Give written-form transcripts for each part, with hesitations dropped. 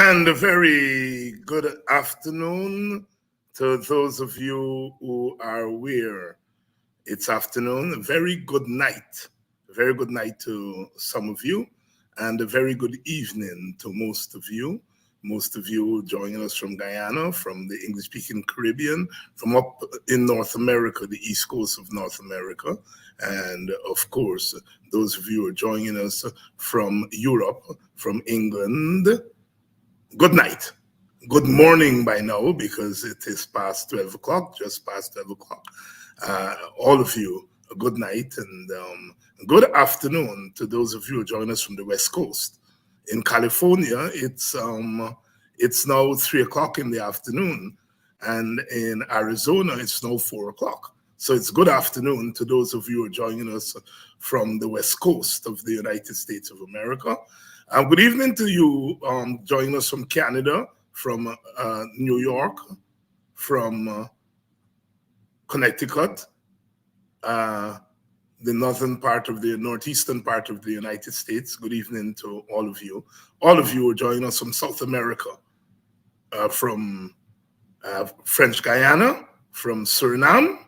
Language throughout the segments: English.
And a very good afternoon to those of you who are aware. It's afternoon. A very good night. A very good night to some of you, and a very good evening to most of you. Most of you joining us from Guyana, from the English-speaking Caribbean, from up in North America, the east coast of North America. And of course, those of you who are joining us from Europe, from England, good night. Good morning by now, because it is past 12 o'clock, just past 12 o'clock. All of you, a good night and good afternoon to those of you who join us from the West Coast. In California, it's now 3 o'clock in the afternoon, and in Arizona, it's now 4 o'clock. So it's good afternoon to those of you who are joining us from the West Coast of the United States of America. Good evening to you joining us from Canada, from New York, from Connecticut, the northeastern part of the United States. Good evening to all of you. All of you are joining us from South America, from French Guyana, from Suriname.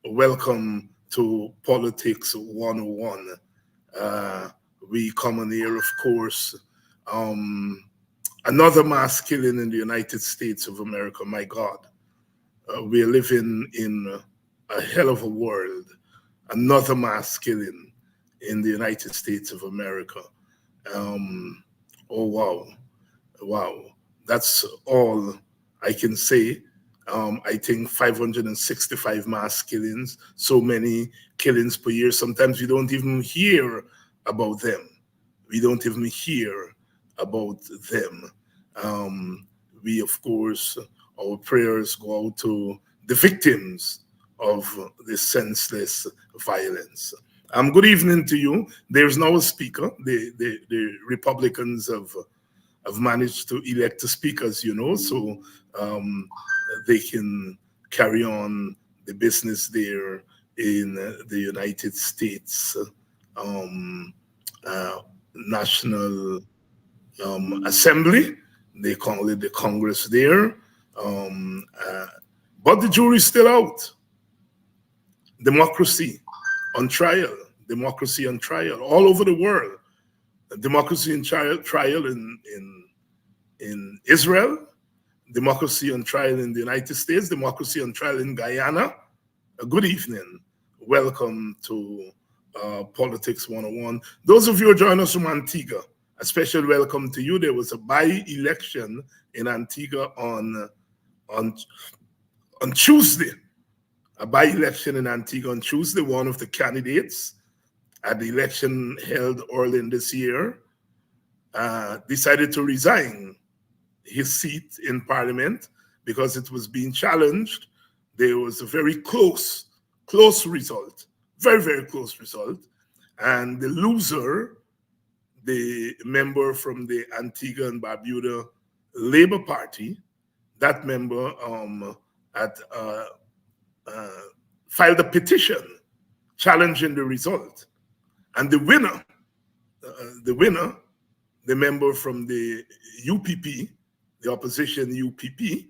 Welcome to Politics 101. We come on here, of course, another mass killing in the United States of America. My God, we are living in a hell of a world. Another mass killing in the United States of America. Oh, wow. That's all I can say. I think 565 mass killings, so many killings per year. Sometimes we don't even hear about them. We don't even hear about them. We, of course, our prayers go out to the victims of this senseless violence. Good evening to you. There's now a speaker. The Republicans have managed to elect a speaker, as you know, so they can carry on the business there in the United States National Assembly. They call it the Congress there. But the jury's still out. Democracy on trial. Democracy on trial all over the world. Democracy on trial in Israel. Democracy on trial in the United States. Democracy on trial in Guyana. Good evening. Welcome to Politics 101. Those of you who join us from Antigua, a special welcome to you. There was a by-election in Antigua on Tuesday. A by-election in Antigua on Tuesday. One of the candidates at the election held early in this year decided to resign his seat in Parliament because it was being challenged. There was a very close result, very, very close result. And the loser, the member from the Antigua and Barbuda Labour Party, that member filed a petition challenging the result. And the winner, the member from the UPP, the opposition UPP,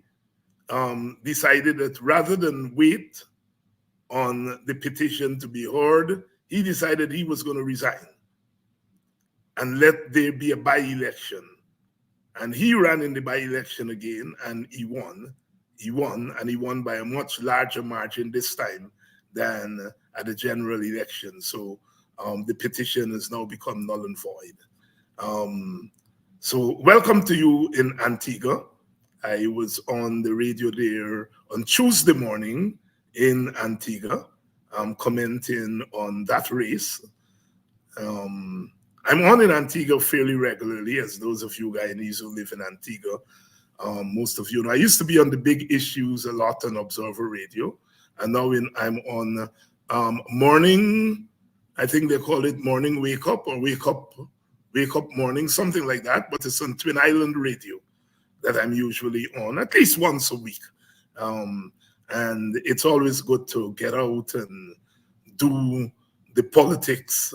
decided that rather than wait on the petition to be heard, he decided he was going to resign and let there be a by-election. And he ran in the by-election again, and he won. He won by a much larger margin this time than at the general election. So the petition has now become null and void. So welcome to you in Antigua. I was on the radio there on Tuesday morning in Antigua, commenting on that race. I'm on in Antigua fairly regularly, as those of you Guyanese who live in Antigua, most of you know. I used to be on the big issues a lot on Observer Radio, and now I'm on morning, I think they call it morning wake up or wake up morning, something like that, but it's on Twin Island Radio that I'm usually on at least once a week. And it's always good to get out and do the politics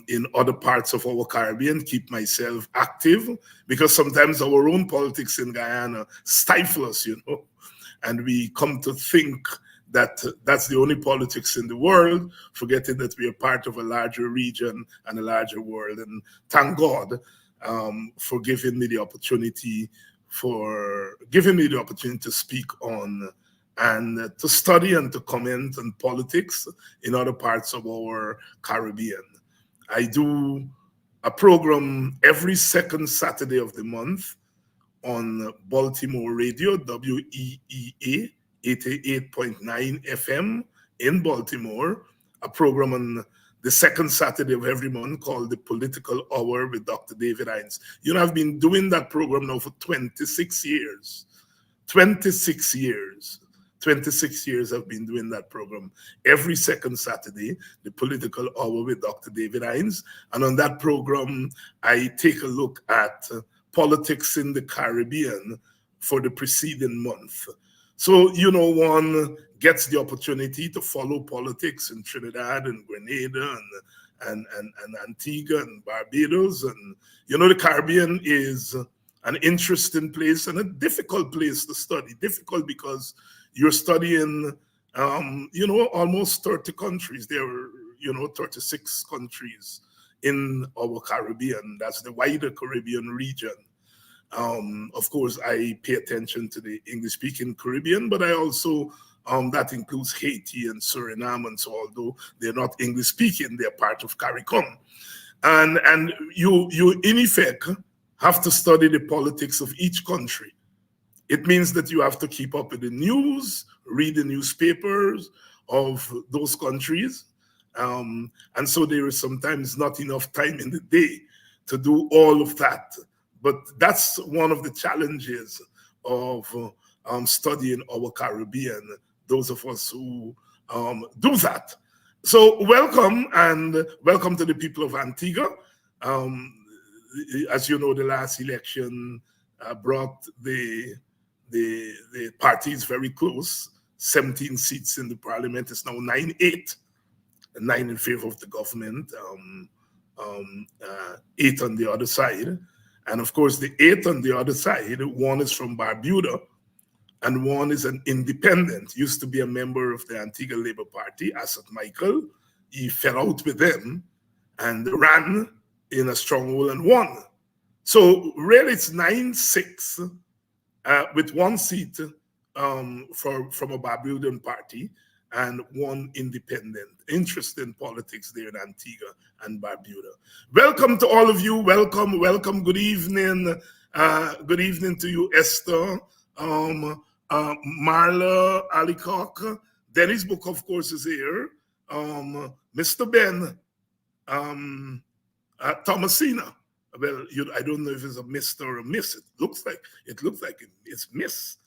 in other parts of our Caribbean, keep myself active, because sometimes our own politics in Guyana stifle us, and we come to think that that's the only politics in the world, forgetting that we are part of a larger region and a larger world. And thank God for giving me the opportunity to speak on and to study and to comment on politics in other parts of our Caribbean. I do a program every second Saturday of the month on Baltimore Radio, WEEA 88.9 FM in Baltimore, a program on the second Saturday of every month called The Political Hour with Dr. David Hines. I've been doing that program now for 26 years. 26 years. 26 years I've been doing that program. Every second Saturday, The Political Hour with Dr. David Hines. And on that program, I take a look at politics in the Caribbean for the preceding month. So, one gets the opportunity to follow politics in Trinidad and Grenada and Antigua and Barbados. And, the Caribbean is an interesting place and a difficult place to study. Difficult because you're studying, almost 30 countries. There are, 36 countries in our Caribbean. That's the wider Caribbean region. Of course, I pay attention to the English-speaking Caribbean, but I also, that includes Haiti and Suriname, and so although they're not English-speaking, they're part of CARICOM. And you in effect have to study the politics of each country. It means that you have to keep up with the news, read the newspapers of those countries. And so there is sometimes not enough time in the day to do all of that. But that's one of the challenges of studying our Caribbean, those of us who do that. So welcome, and welcome to the people of Antigua. As you know, the last election brought the parties very close. 17 seats in the parliament. It's now 9-8, 9 in favor of the government, 8 on the other side. And of course, the 8 on the other side, one is from Barbuda, and one is an independent, used to be a member of the Antigua Labour Party, Asset Michael. He fell out with them and ran in a stronghold and won. So really it's 9-6 with one seat from a Barbudan party and one independent. Interesting politics there in Antigua and Barbuda. Welcome to all of you. Welcome. Good evening. Good evening to you, Esther, Marla, Alicock. Dennis Book, of course, is here. Mr. Ben, Thomasina. Well, I don't know if it's a Mr. or a Miss. It looks like it's Miss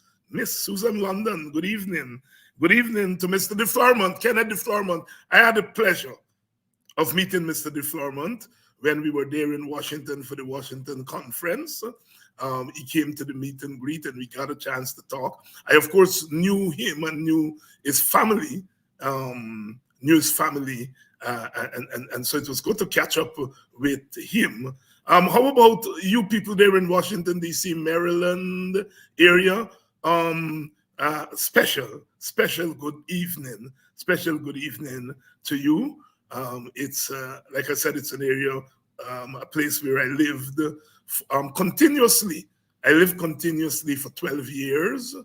Susan London. Good evening. Good evening to Mr. DeFlormont, Kenneth DeFlormont. I had the pleasure of meeting Mr. DeFlormont when we were there in Washington for the Washington conference. He came to the meet and greet, and we got a chance to talk. I, of course, knew him and knew his family, and so it was good to catch up with him. How about you people there in Washington, D.C., Maryland area? Special good evening. Special good evening to you. It's, like I said, it's an area, a place where I lived continuously. I lived continuously for 12 years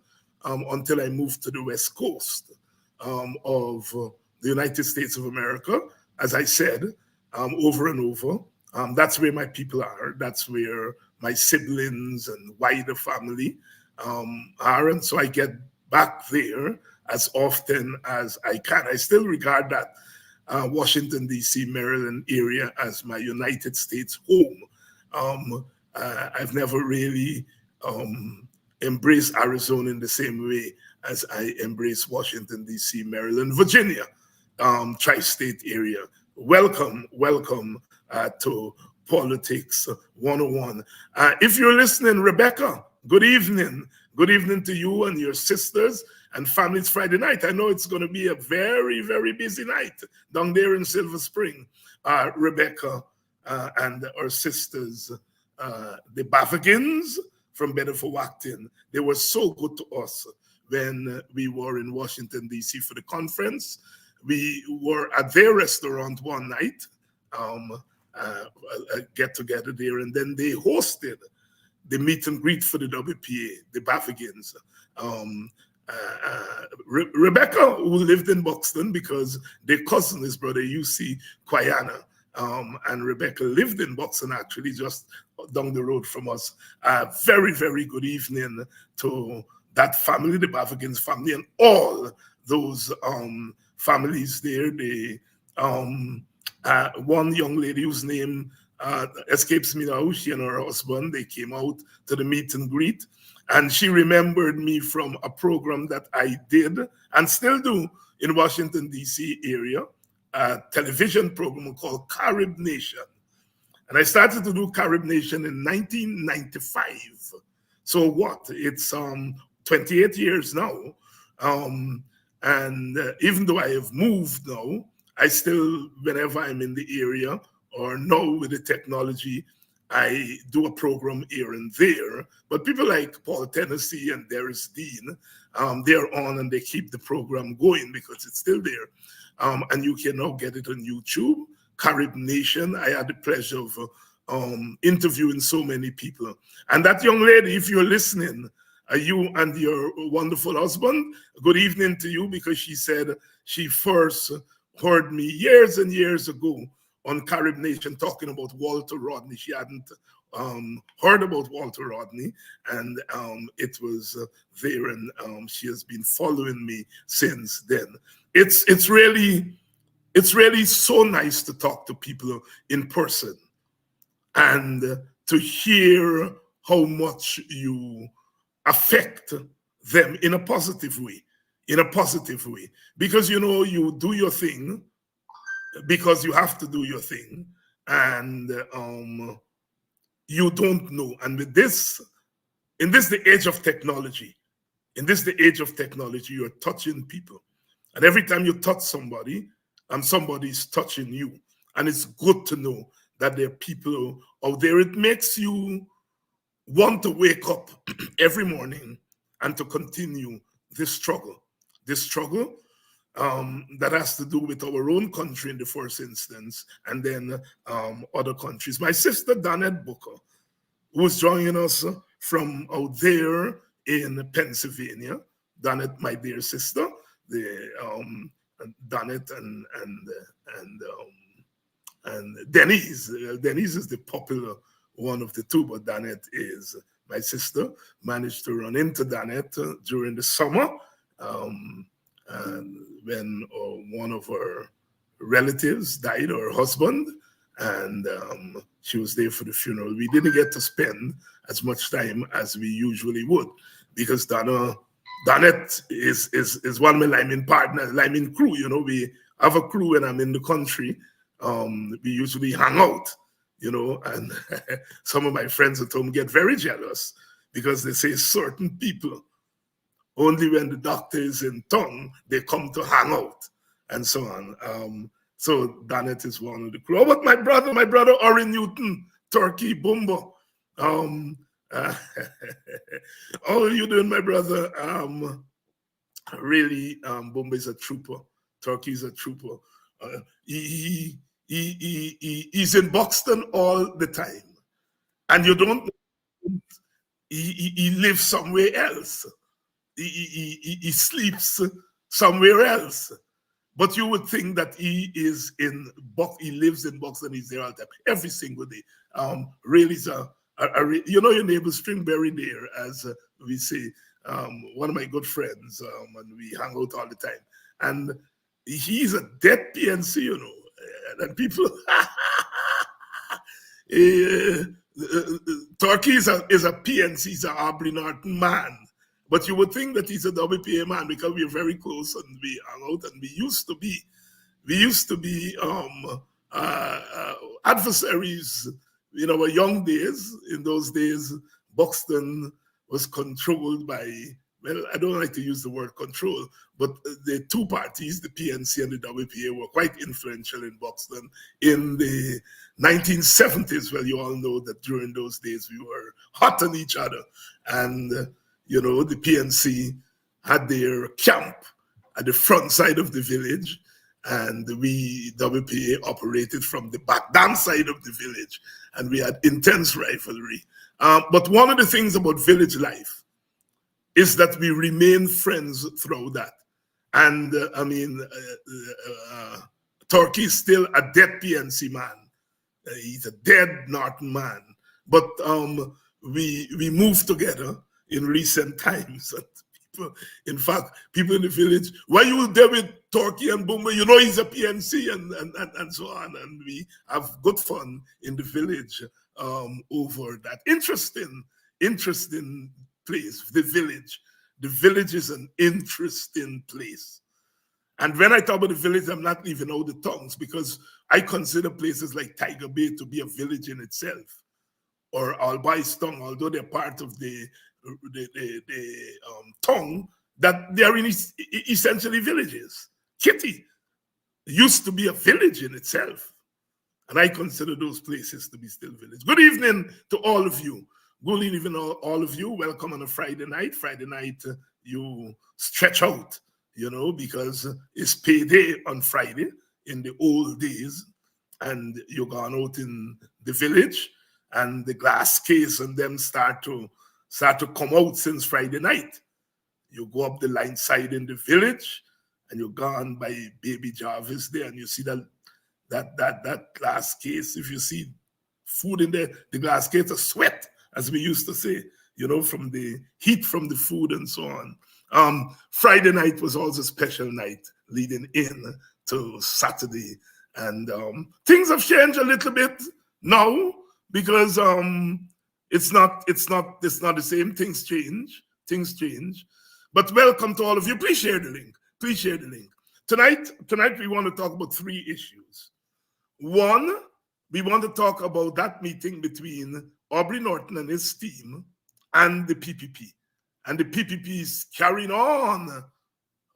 until I moved to the West Coast of the United States of America. As I said, over and over, that's where my people are. That's where my siblings and wider family are. And so I get back there as often as I can. I still regard that Washington, D.C., Maryland area as my United States home. I've never really embraced Arizona in the same way as I embrace Washington, D.C., Maryland, Virginia, tri-state area. Welcome to Politics 101. If you're listening, Rebecca, good evening. Good evening to you and your sisters and Families Friday night. I know it's going to be a very, very busy night down there in Silver Spring. Rebecca and her sisters, the Bavagins from Bedford Wacton, they were so good to us when we were in Washington, D.C. for the conference. We were at their restaurant one night, a get-together there, and then they hosted the meet and greet for the WPA, the Bavagins. Rebecca, who lived in Buxton because their cousin is brother UC Quayana, and Rebecca lived in Buxton, actually, just down the road from us. Very, very good evening to that family, the Bavagins family, and all those families there. The one young lady whose name escapes me now, she and her husband, they came out to the meet and greet, and she remembered me from a program that I did and still do in Washington, D.C. area, a television program called Carib Nation. And I started to do Carib Nation in 1995. So what? It's 28 years now. And even though I have moved now, I still, whenever I'm in the area or now with the technology, I do a program here and there. But people like Paul Tennessee and Darius Dean, they're on and they keep the program going because it's still there. And you can now get it on YouTube, Carib Nation. I had the pleasure of interviewing so many people. And that young lady, if you're listening, you and your wonderful husband, good evening to you, because she said she first heard me years and years ago on Carib Nation talking about Walter Rodney. She hadn't heard about Walter Rodney, and it was there, and she has been following me since then. It's really so nice to talk to people in person and to hear how much you affect them in a positive way, because you do your thing because you have to do your thing, and you don't know. And with this, in this the age of technology, you're touching people, and every time you touch somebody, somebody's touching you. And it's good to know that there are people out there. It makes you want to wake up every morning and to continue this struggle that has to do with our own country in the first instance, and then other countries. My sister Danette Booker, who's joining us from out there in Pennsylvania. Danette, my dear sister, the Danette and Denise. Denise is the popular one of the two, but Danette is my sister. Managed to run into Danette during the summer and when one of her relatives died, her husband, and she was there for the funeral. We didn't get to spend as much time as we usually would, because Danette is one of my lineman partners, lineman crew. We have a crew when I'm in the country. We usually hang out, and some of my friends at home get very jealous because they say certain people, only when the doctor is in town, they come to hang out and so on. So Danette is one of the crew. Oh, but my brother Ori Newton, Turkey Bumbo. How are you doing, my brother? Really, Bumbo is a trooper. Turkey is a trooper. He's in Buxton all the time, and you don't know he lives somewhere else. He sleeps somewhere else, but you would think that he lives in Buxton. He's there all the time, every single day. Really, your neighbor Stringberry there, as we say, one of my good friends, and we hang out all the time. And he's a dead PNC, and people. Turkey is a PNC, he's an Aubrey Norton man. But you would think that he's a WPA man because we're very close and we hang out, and we used to be adversaries in our young days. In those days, Buxton was controlled by well, I don't like to use the word control, but the two parties, the PNC and the WPA, were quite influential in Buxton in the 1970s. Well, you all know that during those days we were hot on each other. And, you know, the PNC had their camp at the front side of the village, and we, WPA, operated from the back damn side of the village, and we had intense rivalry. But one of the things about village life is that we remain friends throughout that. And Turkey is still a dead PNC man. He's a dead Norton man. But we moved together in recent times. In fact, people in the village, why you there with Turkey and Bumba? You know he's a PNC and so on. And we have good fun in the village over that. Interesting place, the village. The village is an interesting place. And when I talk about the village, I'm not leaving out the towns, because I consider places like Tiger Bay to be a village in itself, or Albai's Tongue, although they're part of the tongue, that they are essentially villages. Kitty used to be a village in itself, and I consider those places to be still villages. Good evening to all of you. Good evening, all of you. Welcome on a Friday night. Friday night, you stretch out, you know, because it's payday on Friday in the old days, and you're gone out in the village, and the glass case and them start to come out since Friday night. You go up the line side in the village, and you're gone by Baby Jarvis there, and you see that glass case. If you see food in there, the glass case is sweat, as we used to say, you know, from the heat from the food and so on. Friday night was also a special night leading in to Saturday, and things have changed a little bit now, because it's not the same. Things change. But welcome to all of you. Please share the link. Tonight we want to talk about three issues. One, we want to talk about that meeting between Aubrey Norton and his team and the PPP. And the PPP is carrying on.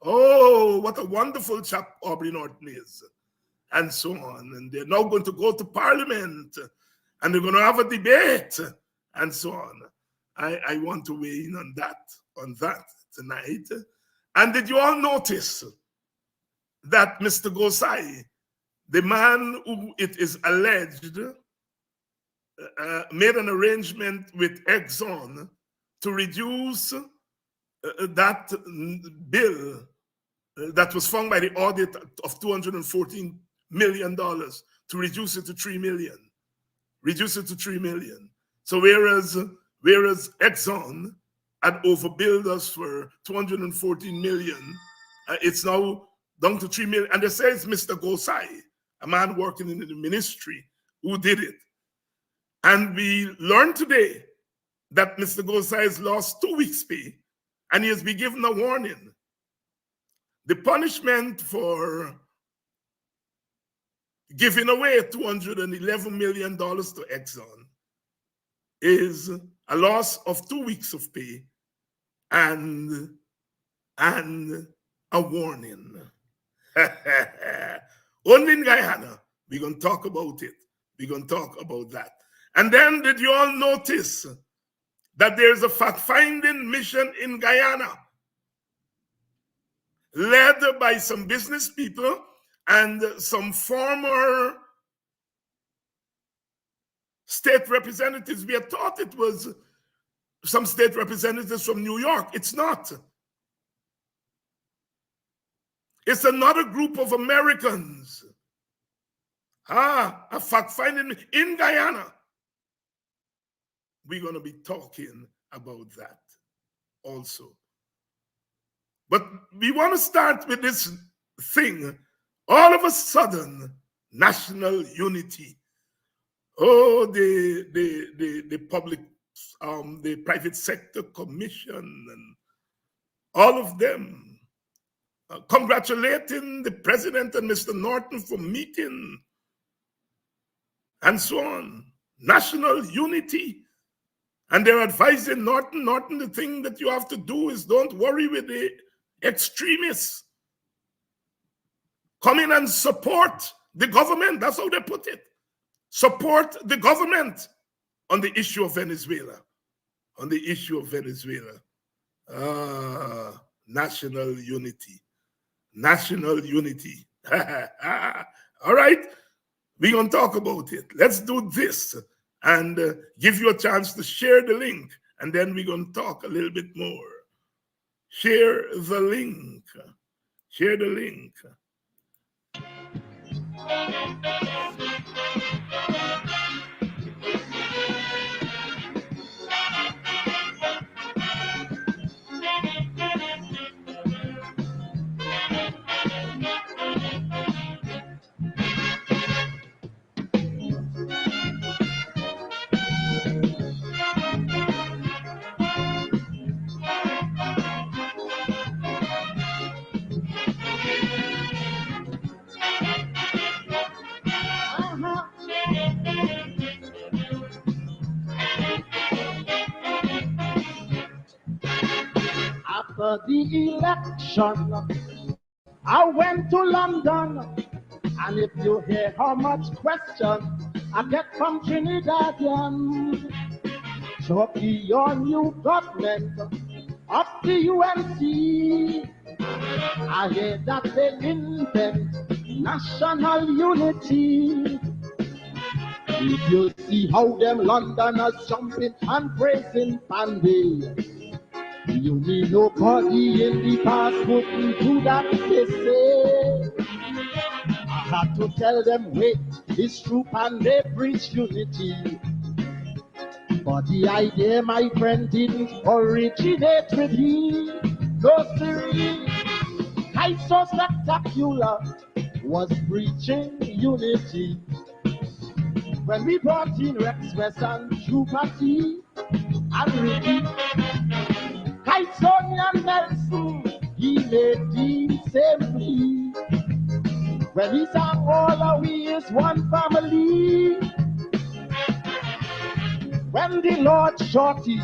Oh, what a wonderful chap Aubrey Norton is. And so on. And they're now going to go to Parliament, and they're going to have a debate, and so on. I want to weigh in on that tonight. And did you all notice that Mr. Gosai, the man who it is alleged made an arrangement with Exxon to reduce that bill that was found by the audit of $214 million, to reduce it to $3 million. So whereas Exxon had overbilled us for $214 million, it's now down to $3 million. And they say it's Mr. Gosai, a man working in the ministry, who did it. And we learned today that Mr. Gosai has lost 2 weeks' pay, and he has been given a warning. The punishment for giving away $211 million to Exxon is a loss of 2 weeks of pay and a warning. Only in Guyana, we're going to talk about it. We're going to talk about that. And then, did you all notice that there's a fact-finding mission in Guyana led by some business people and some former state representatives? We had thought it was some state representatives from New York. It's not. It's another group of Americans. A fact-finding in Guyana. We're going to be talking about that also. But we want to start with this thing. All of a sudden, national unity. Oh, the public, the private sector commission, and all of them congratulating the president and Mr. Norton for meeting, and so on. National unity. And they're advising Norton, the thing that you have to do is don't worry with the extremists. Come in and support the government. That's how they put it. Support the government on the issue of Venezuela. On the issue of Venezuela. National unity. National unity. All right. We're going to talk about it. Let's do this and give you a chance to share the link. And then we're going to talk a little bit more. Share the link. Share the link. After the election, I went to London, and if you hear how much question I get from Trinidadians, Chucky, your new government of the UNC, I hear that they intend national unity. If you see how them Londoners jumping and praising Panday, you need nobody in the past wouldn't do that, they say. I had to tell them, wait, it's true, and they preach unity. But the idea, my friend, didn't originate with me. No, siree. I so spectacular was preaching unity. When we brought in Rex West and Trooper T and Ricky, Kyson and Nelson, he made the same plea. When he sang all of we is one family. When the Lord Shorty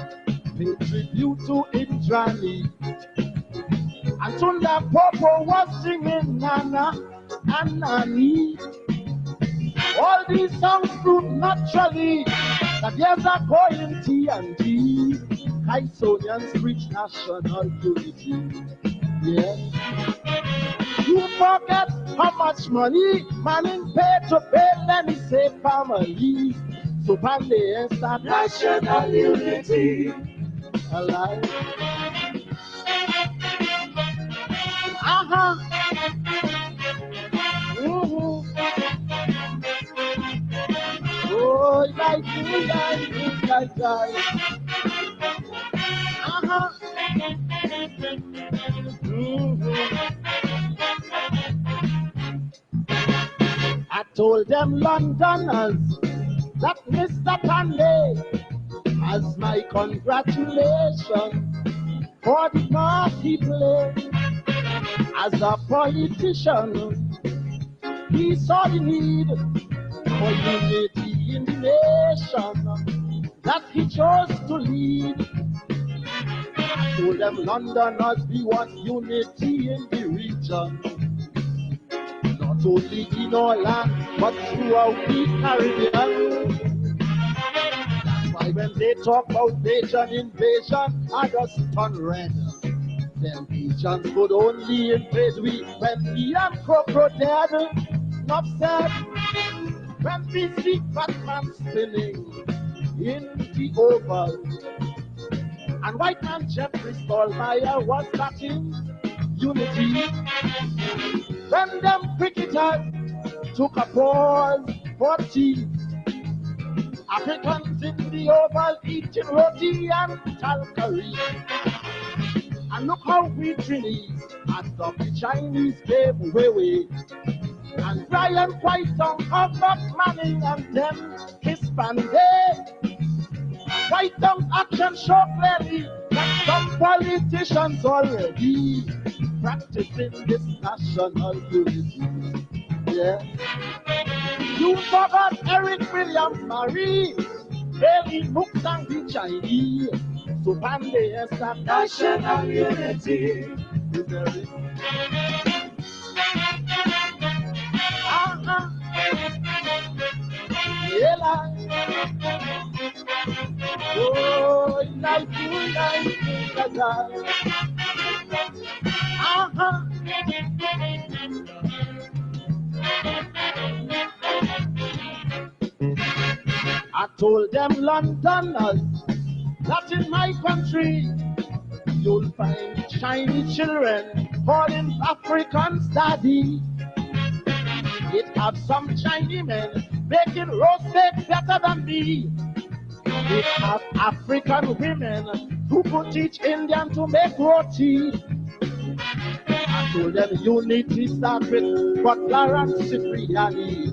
paid tribute to Indrani, and Tunda Popo was singing Nana and Nani. All these songs proved naturally that there's a going T&T. Kysonians preach national unity. Yeah. You forget how much money Manning paid to bail any safe family. So Panday and start national unity. Alive. Oh, like. I told them Londoners that Mr. Panday has my congratulations for the part he played as a politician. He saw the need for unity in the nation that he chose to lead. I told them Londoners, we want unity in the region, not only in our land, but throughout the Caribbean. That's why when they talk about invasion, I just turn red. Them Asians could only invade we when we and crocodile. Not said when we see Batman spinning in the oval, and white man Jeffrey Stallmeyer was starting unity. When them cricketers took a pause for tea, Africans in the oval eating roti and talcary. And look how we Chinese and the Chinese gave away. And Brian Whiteton of Buck Manning and them Hispanic. Whiteton's action show clearly that some politicians already practicing this national unity. Yeah. You forgot Eric Williams Marie Daily books and the Chinese. So Pande has that national unity. Yeah, oh, like you, I told them Londoners that in my country you'll find Chinese children calling African study. It have some Chinese men making roast steak better than me. It have African women who could teach Indian to make roti. I told them unity start with Butler and Cipriani.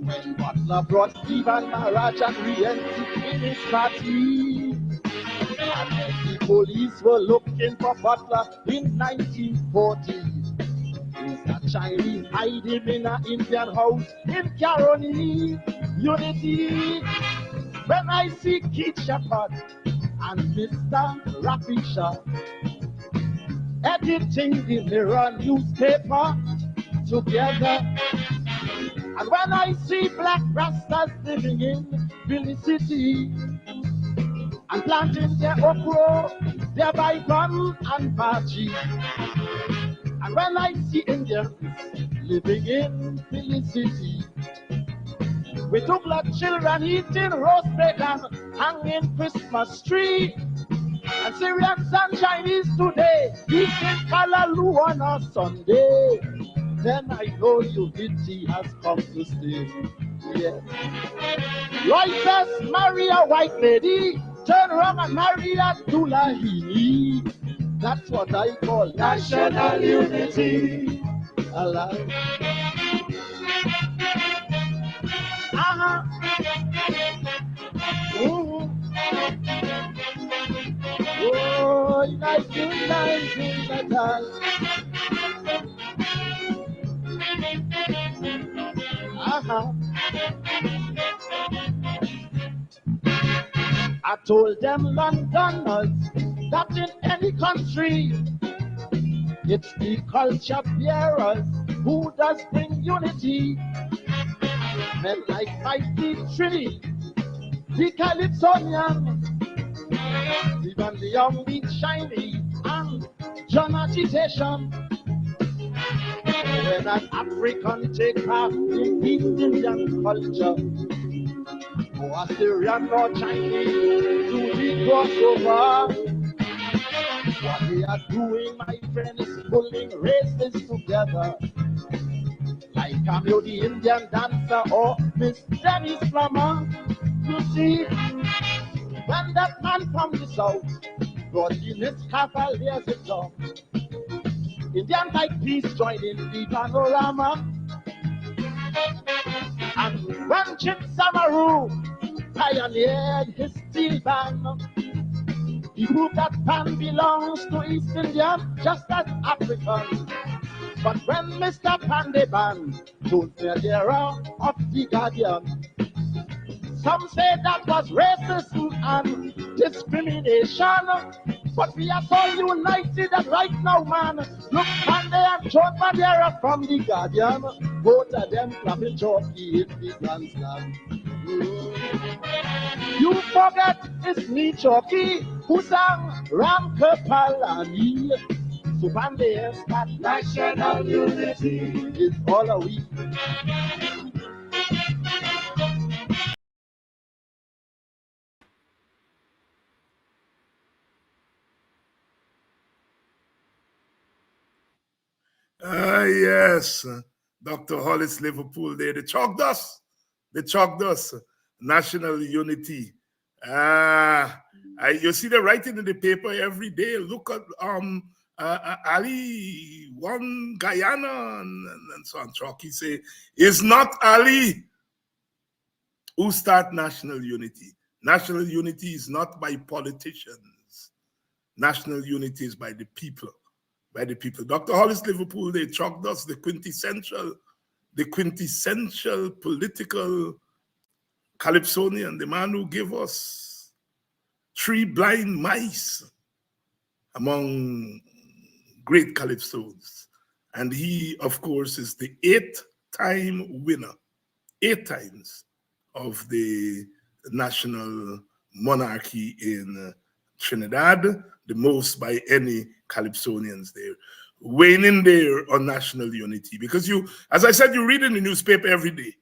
When Butler brought Stephen Maraj and Rienzi in his party. And when the police were looking for Butler in 1940. Is a Chinese hiding in an Indian house in Caroni. Unity. When I see Keith Shepherd and Mr. Rapisha editing the Mirror newspaper together, and when I see black rastas living in Philly City and planting their okra, their bygone and bachi, and when I see Indians living in Philly City, we took like children eating roast bacon, hanging Christmas tree, and Syrians and Chinese today eating kalaloo on a Sunday. Then I know unity has come to stay. Yeah. Reuters marry a white lady, turn around and marry a Tulahini. That's what I call national unity. Alive. Oh, like you in the time. I told them Londoners that in any country it's the culture bearers who does bring unity. Men like Mighty Trini, the Calypsonian, even the young Beat Shiny and John Agitation. When an African take part in the Indian culture, or Assyrian or Chinese do the crossover. What they are doing, my friend, is pulling races together. Like Cameo the Indian dancer or Miss Dennis Plummer. You see, when that man from the south brought in his cavaliers in top, Indian like peace joined in the panorama. And when Jim Samaru pioneered his steel band, he proved that pan belongs to East India just as African. But when Mr. Pandeban told the era of the Guardian, some say that was racism and discrimination. But we are so united that right now, man, look Pande and John Bandera from the Guardian, both of them clapping jockey in the grandstand. You forget it's me, Chucky, who sang Ram Kapalani. So Pande is that national unity is all a week. Yes, Dr. Hollis, Liverpool, they chalked us. They chalked us. National unity. You see the writing in the paper every day. Look at Ali won Guyana and so on. Chalky say, it's not Ali who start national unity. National unity is not by politicians. National unity is by the people. By the people. Dr. Hollis, Liverpool, they chalked us the quintessential political Calypsonian, the man who gave us 3 blind mice among great calypsos. And he, of course, is the 8-time winner, 8 times, of the national monarchy in Trinidad, the most by any Calypsonians there, waning there on national unity. Because you, as I said, you read in the newspaper every day.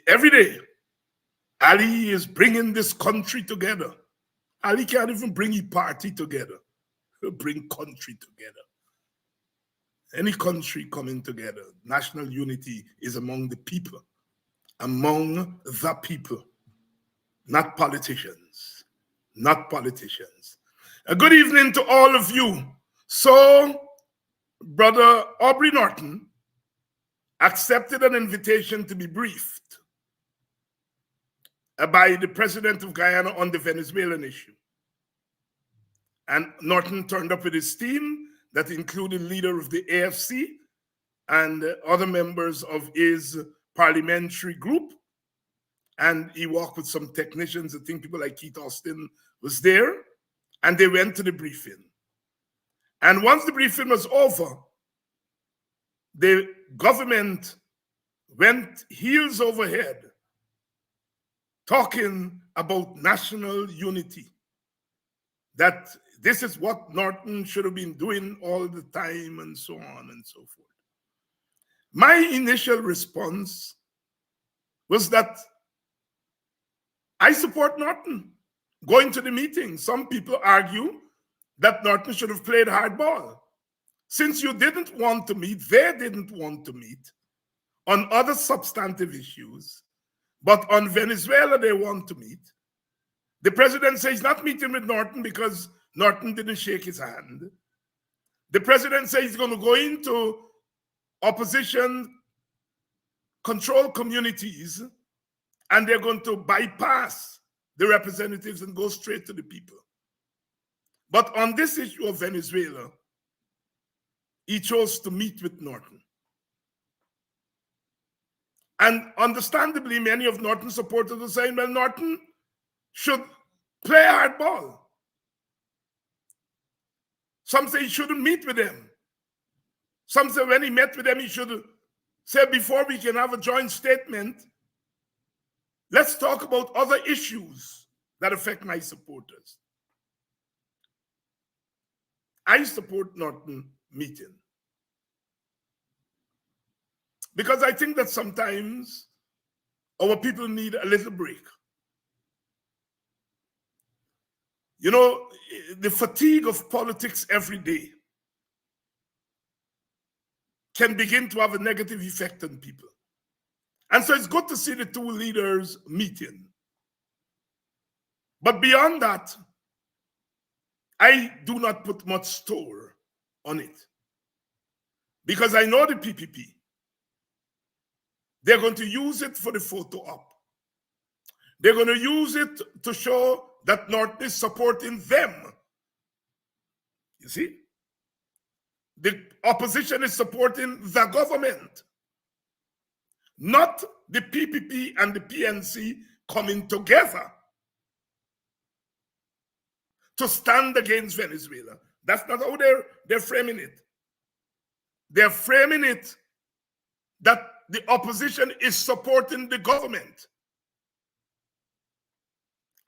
Every day, Ali is bringing this country together. Ali can't even bring his party together. He'll bring country together. Any country coming together, national unity is among the people, not politicians, not politicians. A good evening to all of you. So, Brother Aubrey Norton accepted an invitation to be briefed by the president of Guyana on the Venezuelan issue. And Norton turned up with his team that included leader of the AFC and other members of his parliamentary group. And he walked with some technicians. I think people like Keith Austin was there. And they went to the briefing. And once the briefing was over, the government went heels over head talking about national unity, that this is what Norton should have been doing all the time, and so on and so forth. My initial response was that I support Norton going to the meeting. Some people argue that Norton should have played hardball. Since you didn't want to meet, they didn't want to meet on other substantive issues, but on Venezuela they want to meet. The president says he's not meeting with Norton because Norton didn't shake his hand. The president says he's going to go into opposition control communities and they're going to bypass the representatives and go straight to the people. But on this issue of Venezuela, he chose to meet with Norton. And understandably, many of Norton's supporters are saying, well, Norton should play hardball. Some say he shouldn't meet with them. Some say when he met with them, he should say, before we can have a joint statement, let's talk about other issues that affect my supporters. I support Norton meeting, because I think that sometimes our people need a little break. You know, the fatigue of politics every day can begin to have a negative effect on people. And so it's good to see the two leaders meeting. But beyond that, I do not put much store on it, because I know the PPP. They're going to use it for the photo op. They're going to use it to show that Norton is supporting them. You see? The opposition is supporting the government, not the PPP and the PNC coming together to stand against Venezuela. That's not how they're framing it. They're framing it that the opposition is supporting the government.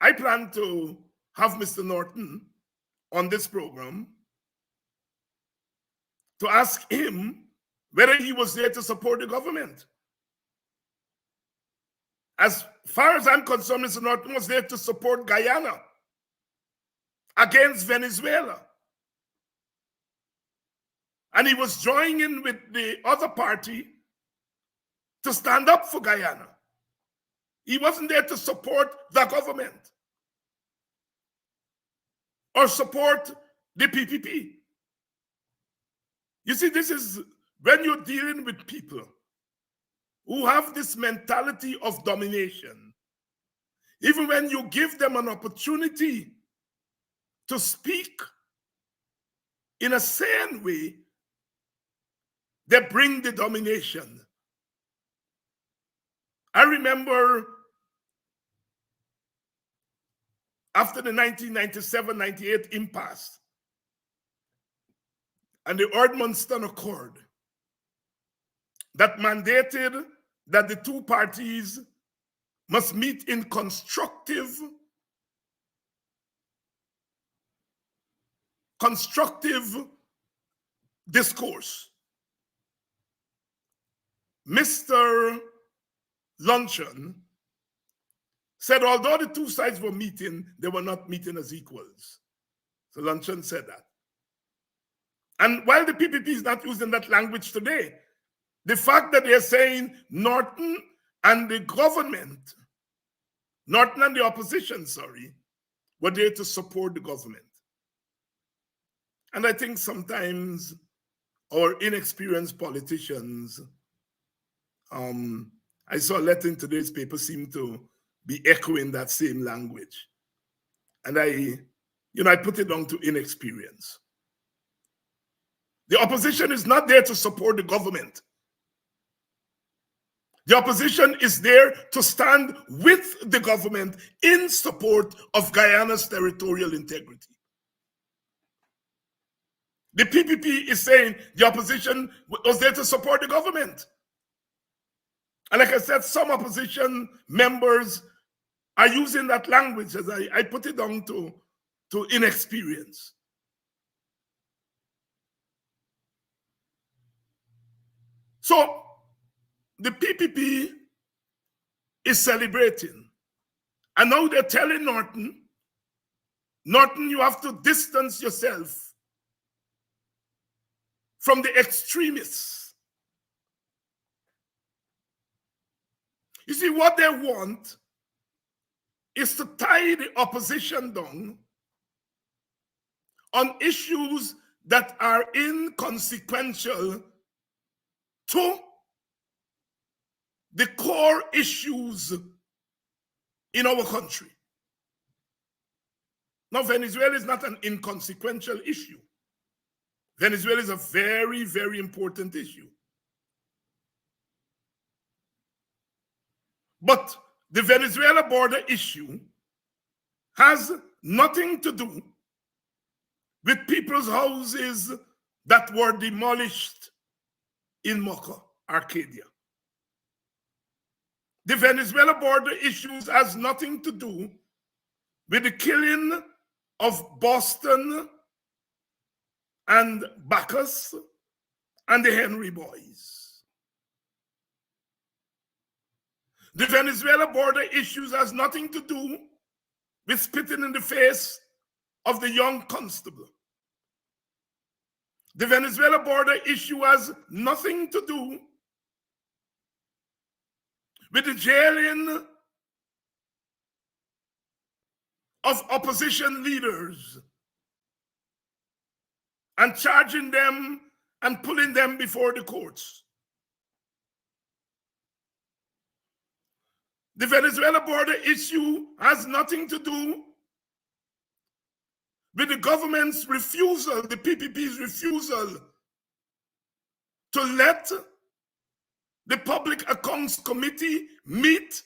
I plan to have Mr. Norton on this program to ask him whether he was there to support the government. As far as I'm concerned, Mr. Norton was there to support Guyana against Venezuela. And he was joining with the other party to stand up for Guyana. He wasn't there to support the government or support the PPP. You see, this is when you're dealing with people who have this mentality of domination. Even when you give them an opportunity to speak in a sane way, they bring the domination. I remember after the 1997-98 impasse and the Erdmunster Accord that mandated that the two parties must meet in constructive discourse. Mr. Luncheon said although the two sides were meeting, they were not meeting as equals. So Luncheon said that. And while the PPP is not using that language today, the fact that they're saying Norton and the government, Norton and the opposition, were there to support the government. And I think sometimes our inexperienced politicians, I saw a letter in today's paper, seem to be echoing that same language. And I put it down to inexperience. The opposition is not there to support the government. The opposition is there to stand with the government in support of Guyana's territorial integrity. The PPP is saying the opposition was there to support the government. And like I said, some opposition members are using that language, as I put it down to inexperience. So the PPP is celebrating. And now they're telling Norton, you have to distance yourself from the extremists. You see, what they want is to tie the opposition down on issues that are inconsequential to the core issues in our country. Now, Venezuela is not an inconsequential issue. Venezuela is a very, very important issue. But the Venezuela border issue has nothing to do with people's houses that were demolished in Mocha, Arcadia. The Venezuela border issues has nothing to do with the killing of Boston and Bacchus and the Henry boys. The Venezuela border issues has nothing to do with spitting in the face of the young constable. The Venezuela border issue has nothing to do with the jailing of opposition leaders and charging them and pulling them before the courts. The Venezuela border issue has nothing to do with the government's refusal, the PPP's refusal, to let the Public Accounts Committee meet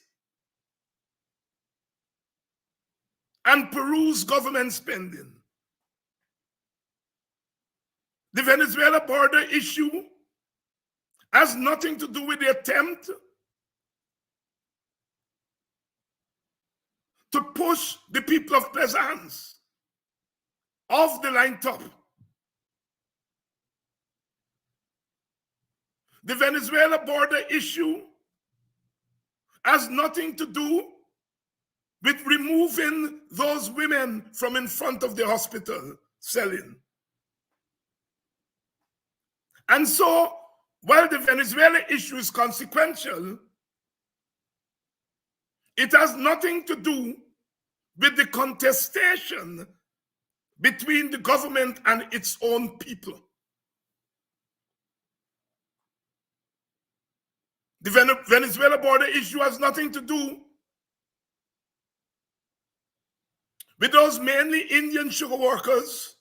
and peruse government spending. The Venezuela border issue has nothing to do with the attempt to push the people of Plaisance off the line top. The Venezuela border issue has nothing to do with removing those women from in front of the hospital selling. And so, while the Venezuela issue is consequential, it has nothing to do with the contestation between the government and its own people. The Venezuela border issue has nothing to do with those mainly Indian sugar workers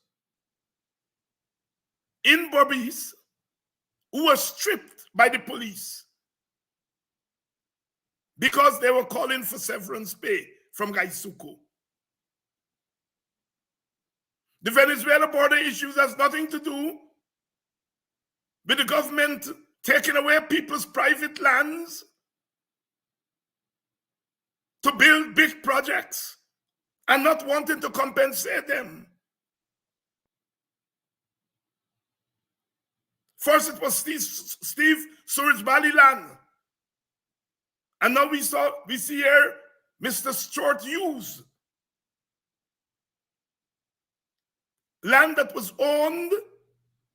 in Berbice who were stripped by the police because they were calling for severance pay from Gaisuku. The Venezuela border issues has nothing to do with the government taking away people's private lands to build big projects and not wanting to compensate them. First, it was Steve Surridge land. And now we see here Mr. Stuart Hughes. Land that was owned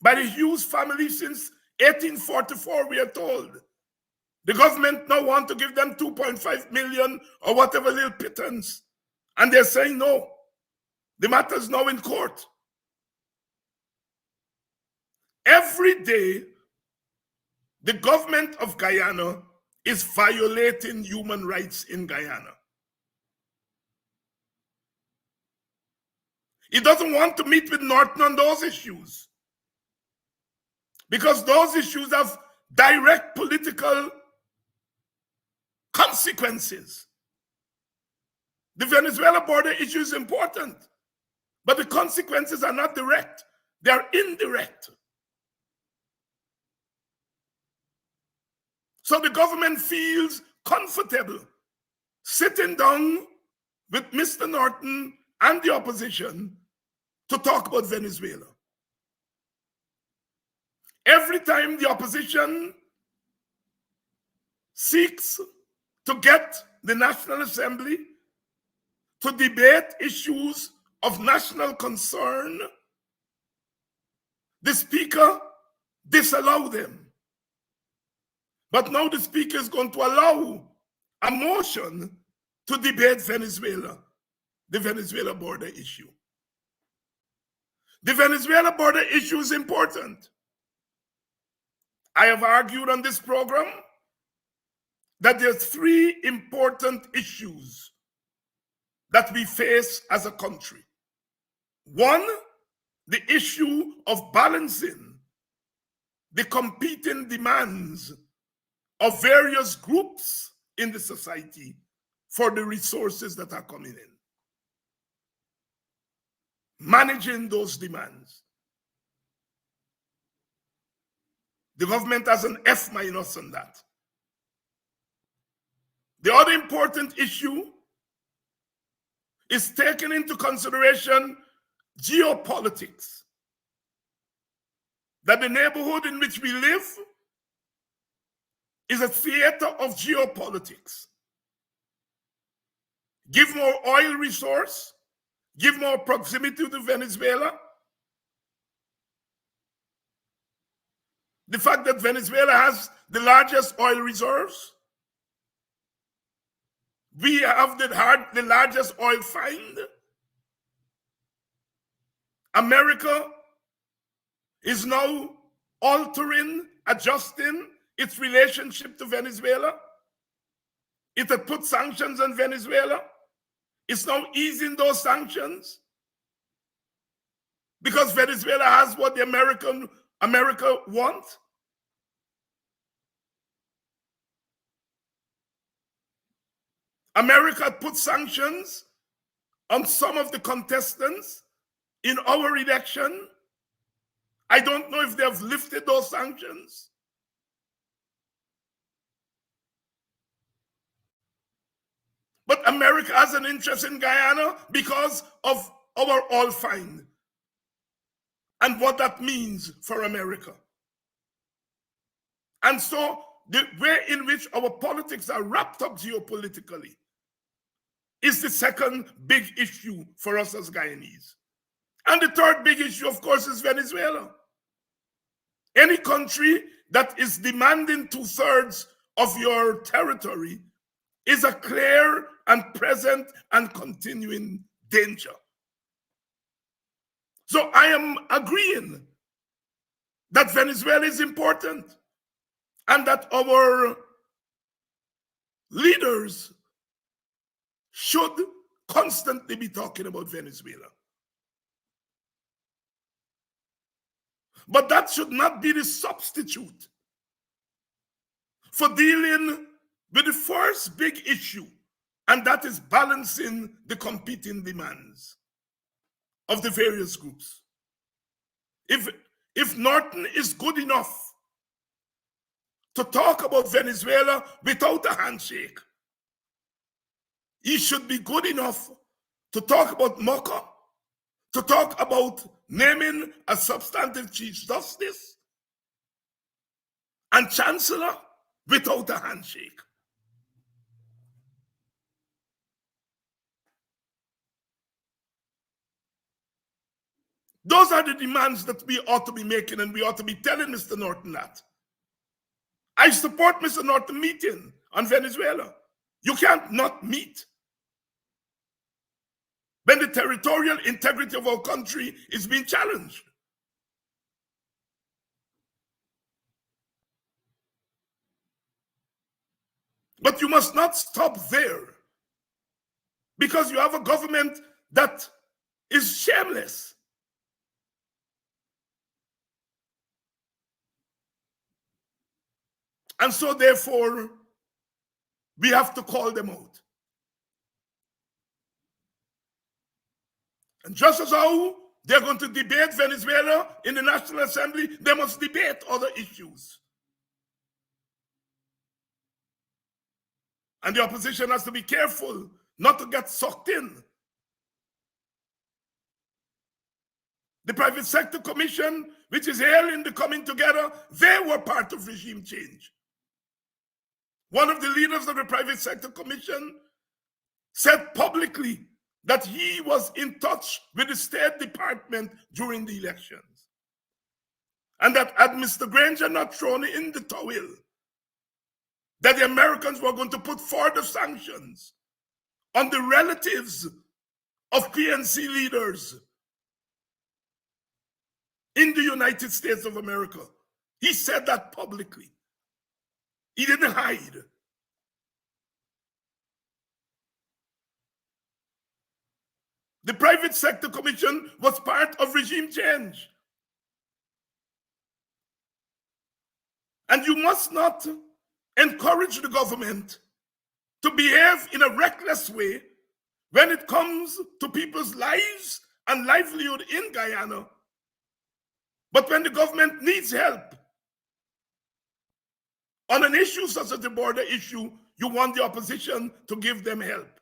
by the Hughes family since 1844, we are told. The government now want to give them 2.5 million or whatever little pittance. And they're saying no. The matter is now in court. Every day, the government of Guyana is violating human rights in Guyana. He doesn't want to meet with Norton on those issues because those issues have direct political consequences. The Venezuela border issue is important, but the consequences are not direct, they are indirect. So the government feels comfortable sitting down with Mr. Norton and the opposition to talk about Venezuela. Every time the opposition seeks to get the National Assembly to debate issues of national concern, the Speaker disallows them. But now the Speaker is going to allow a motion to debate Venezuela, the Venezuela border issue. The Venezuela border issue is important. I have argued on this program that there's three important issues that we face as a country. One, the issue of balancing the competing demands of various groups in the society for the resources that are coming in. Managing those demands. The government has an F- on that. The other important issue is taking into consideration geopolitics. That the neighborhood in which we live is a theater of geopolitics. Give more oil resource, give more proximity to Venezuela. The fact that Venezuela has the largest oil reserves, we have the largest oil find. America is now altering, adjusting its relationship to Venezuela. It had put sanctions on Venezuela. It's now easing those sanctions because Venezuela has what the America wants. America put sanctions on some of the contestants in our election. I don't know if they have lifted those sanctions. But America has an interest in Guyana because of our oil find and what that means for America. And so the way in which our politics are wrapped up geopolitically is the second big issue for us as Guyanese. And the third big issue, of course, is Venezuela. Any country that is demanding 2/3 of your territory is a clear and present and continuing danger. So I am agreeing that Venezuela is important and that our leaders should constantly be talking about Venezuela. But that should not be the substitute for dealing with the first big issue, and that is balancing the competing demands of the various groups. If Norton is good enough to talk about Venezuela without a handshake, he should be good enough to talk about MOCA, to talk about naming a substantive chief justice and chancellor without a handshake. Those are the demands that we ought to be making, and we ought to be telling Mr. Norton that. I support Mr. Norton meeting on Venezuela. You can't not meet when the territorial integrity of our country is being challenged. But you must not stop there, because you have a government that is shameless. And so therefore, we have to call them out. And just as how they're going to debate Venezuela in the National Assembly, they must debate other issues. And the opposition has to be careful not to get sucked in. The Private Sector Commission, which is hailing the coming together, they were part of regime change. One of the leaders of the Private Sector Commission said publicly that he was in touch with the State Department during the elections. And that had Mr. Granger not thrown in the towel, that the Americans were going to put further sanctions on the relatives of PNC leaders in the United States of America. He said that publicly. He didn't hide. The Private Sector Commission was part of regime change. And you must not encourage the government to behave in a reckless way when it comes to people's lives and livelihood in Guyana. But when the government needs help on an issue such as the border issue, you want the opposition to give them help.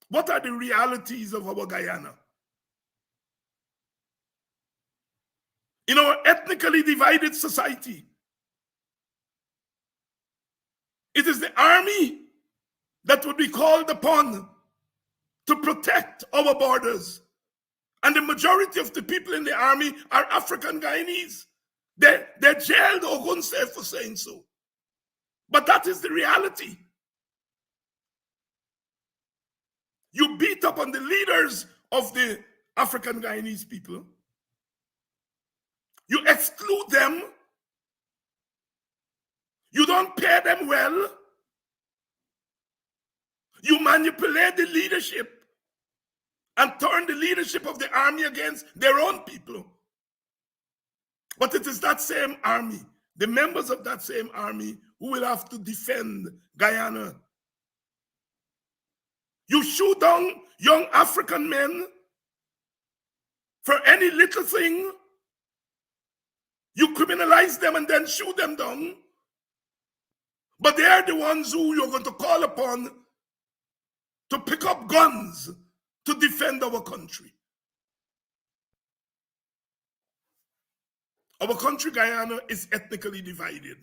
What are the realities of our Guyana? In our ethnically divided society, it is the army that would be called upon to protect our borders. And the majority of the people in the army are African Guyanese. They're jailed or Ogunse for saying so. But that is the reality. You beat up on the leaders of the African Guyanese people. You exclude them. You don't pay them well. You manipulate the leadership and turn the leadership of the army against their own people. But it is that same army, the members of that same army, who will have to defend Guyana. You shoot down young African men for any little thing. You criminalize them and then shoot them down. But they are the ones who you're going to call upon to pick up guns to defend our country. Our country, Guyana, is ethnically divided.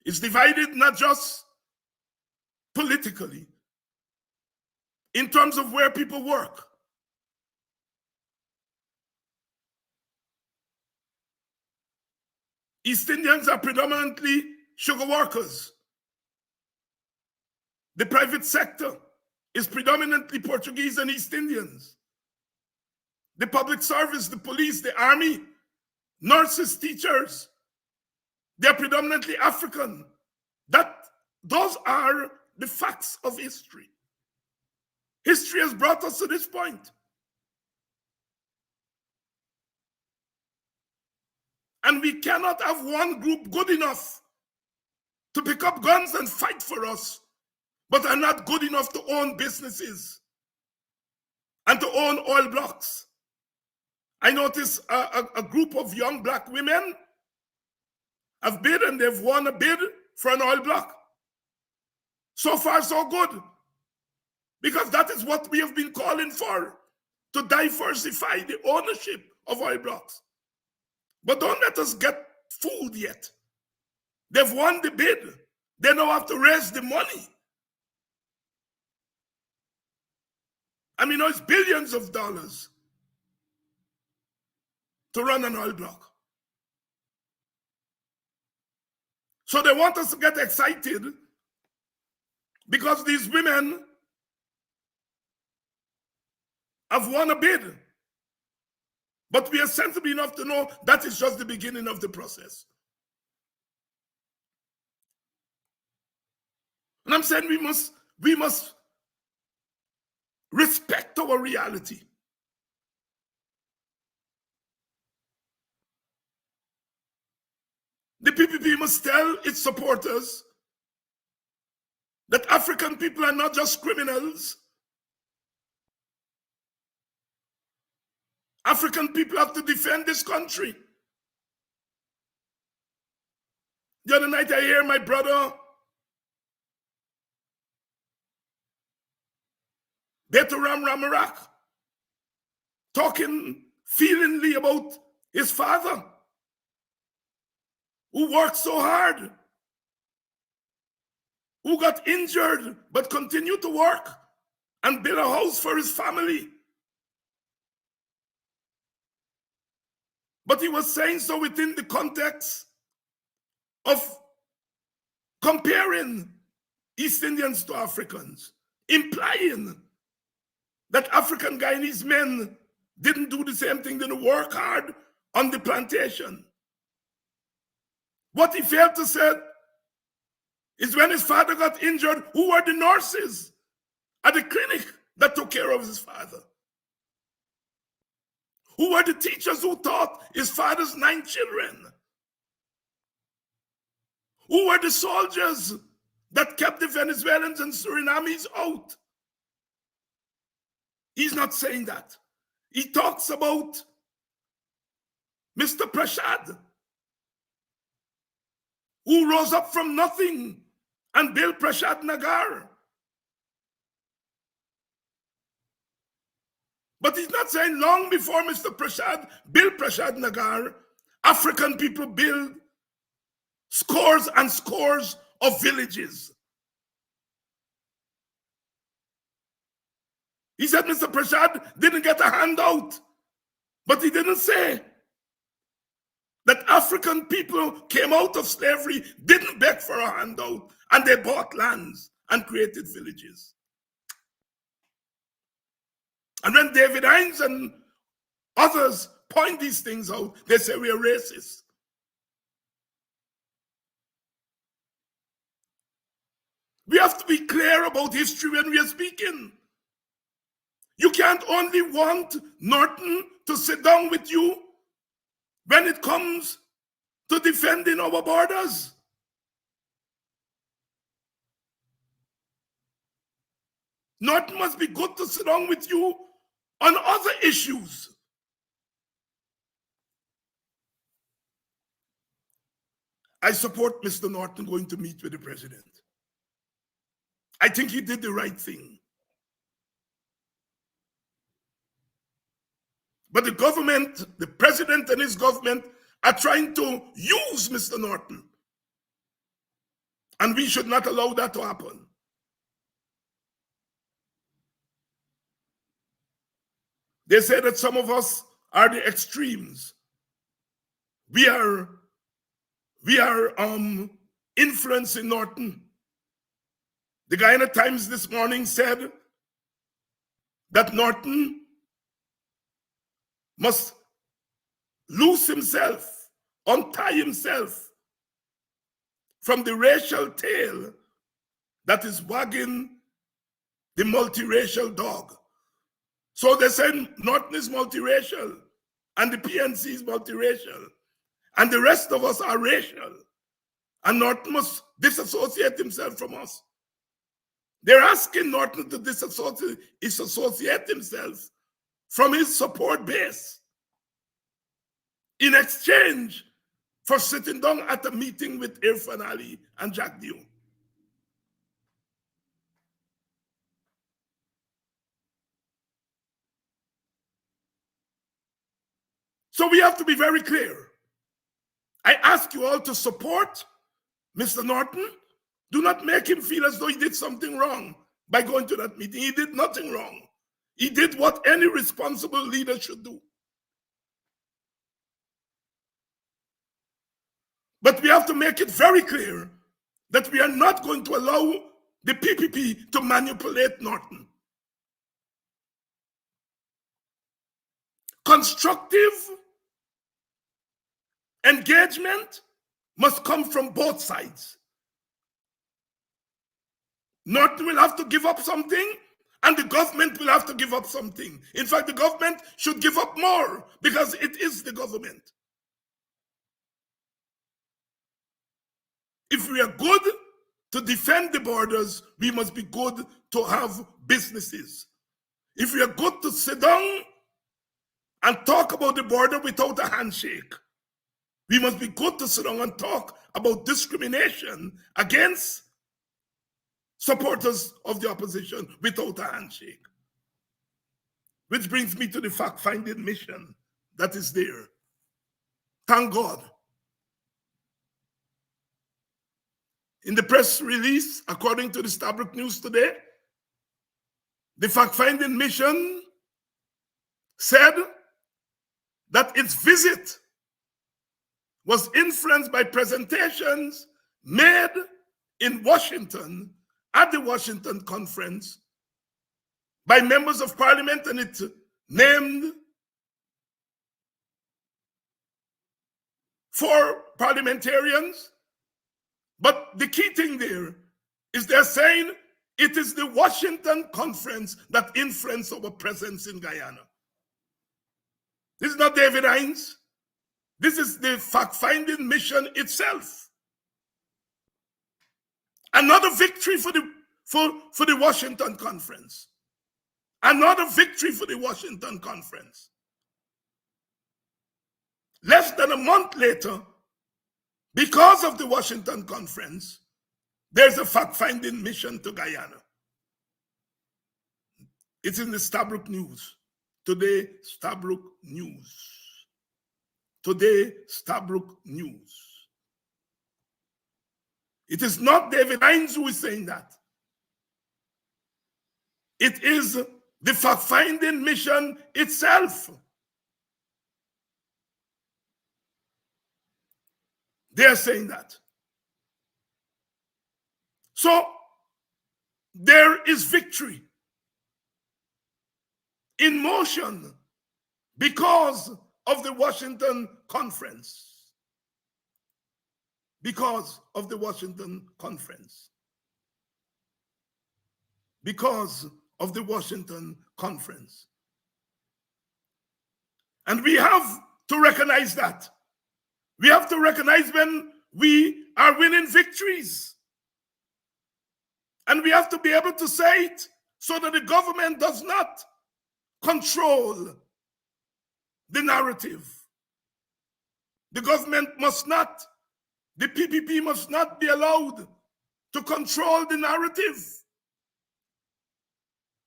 It's divided not just politically, in terms of where people work. East Indians are predominantly sugar workers. The private sector is predominantly Portuguese and East Indians. The public service, the police, the army, nurses, teachers, they're predominantly African. Those are the facts of history. History has brought us to this point. And we cannot have one group good enough to pick up guns and fight for us, but are not good enough to own businesses and to own oil blocks. I notice a group of young black women have bid, and they've won a bid for an oil block. So far, so good. Because that is what we have been calling for, to diversify the ownership of oil blocks. But don't let us get fooled yet. They've won the bid. They now have to raise the money. I mean, it's billions of dollars to run an oil block. So they want us to get excited because these women have won a bid. But we are sensible enough to know that is just the beginning of the process. And I'm saying we must respect our reality. The PPP must tell its supporters that African people are not just criminals. African people have to defend this country. The other night I hear my brother Betoram Ramarak talking feelingly about his father, who worked so hard, who got injured but continued to work and build a house for his family. But he was saying so within the context of comparing East Indians to Africans, implying that African Guyanese men didn't do the same thing, didn't work hard on the plantation. What he failed to say is when his father got injured, who were the nurses at the clinic that took care of his father? Who were the teachers who taught his father's 9 children? Who were the soldiers that kept the Venezuelans and Surinamese out? He's not saying that. He talks about Mr. Prashad, who rose up from nothing and built Prashad Nagar. But he's not saying long before Mr. Prashad built Prashad Nagar, African people built scores and scores of villages. He said Mr. Prashad didn't get a handout, but he didn't say that African people came out of slavery, didn't beg for a handout, and they bought lands and created villages. And when David Hines and others point these things out, they say we are racist. We have to be clear about history when we are speaking. You can't only want Norton to sit down with you when it comes to defending our borders. Norton must be good to sit down with you on other issues. I support Mr. Norton going to meet with the president. I think he did the right thing. But the government, the president and his government are trying to use Mr. Norton. And we should not allow that to happen. They say that some of us are the extremes. We are influencing Norton. The Guyana Times this morning said that Norton must loose himself, untie himself from the racial tail that is wagging the multiracial dog. So they say Norton is multiracial, and the PNC is multiracial, and the rest of us are racial. And Norton must disassociate himself from us. They're asking Norton to disassociate himself from his support base in exchange for sitting down at a meeting with Irfan Ali and Jack Dew. So we have to be very clear. I ask you all to support Mr. Norton. Do not make him feel as though he did something wrong by going to that meeting. He did nothing wrong. He did what any responsible leader should do. But we have to make it very clear that we are not going to allow the PPP to manipulate Norton. Constructive engagement must come from both sides. Norton will have to give up something, and the government will have to give up something. In fact, the government should give up more because it is the government. If we are good to defend the borders, we must be good to have businesses. If we are good to sit down and talk about the border without a handshake, we must be good to sit down and talk about discrimination against supporters of the opposition without a handshake. Which brings me to the fact-finding mission that is there. Thank God. In the press release, according to the Stabrook News today, the fact-finding mission said that its visit was influenced by presentations made in Washington at the Washington conference by members of parliament, and it named 4 parliamentarians. But the key thing there is they're saying it is the Washington conference that influenced our presence in Guyana. This is not David Hines. This is the fact-finding mission itself. Another victory for the Washington conference. Another victory for the Washington conference. Less than a month later, because of the Washington conference, there's a fact-finding mission to Guyana. It's in the Stabrook News. Today, Stabrook News. Today, Stabrook News. It is not David Hines who is saying that. It is the fact-finding mission itself. They are saying that. So, there is victory in motion because of the Washington conference. Because of the Washington conference. Because of the Washington conference. And we have to recognize that. We have to recognize when we are winning victories. And we have to be able to say it so that the government does not control the narrative. The government must not, the PPP must not be allowed to control the narrative.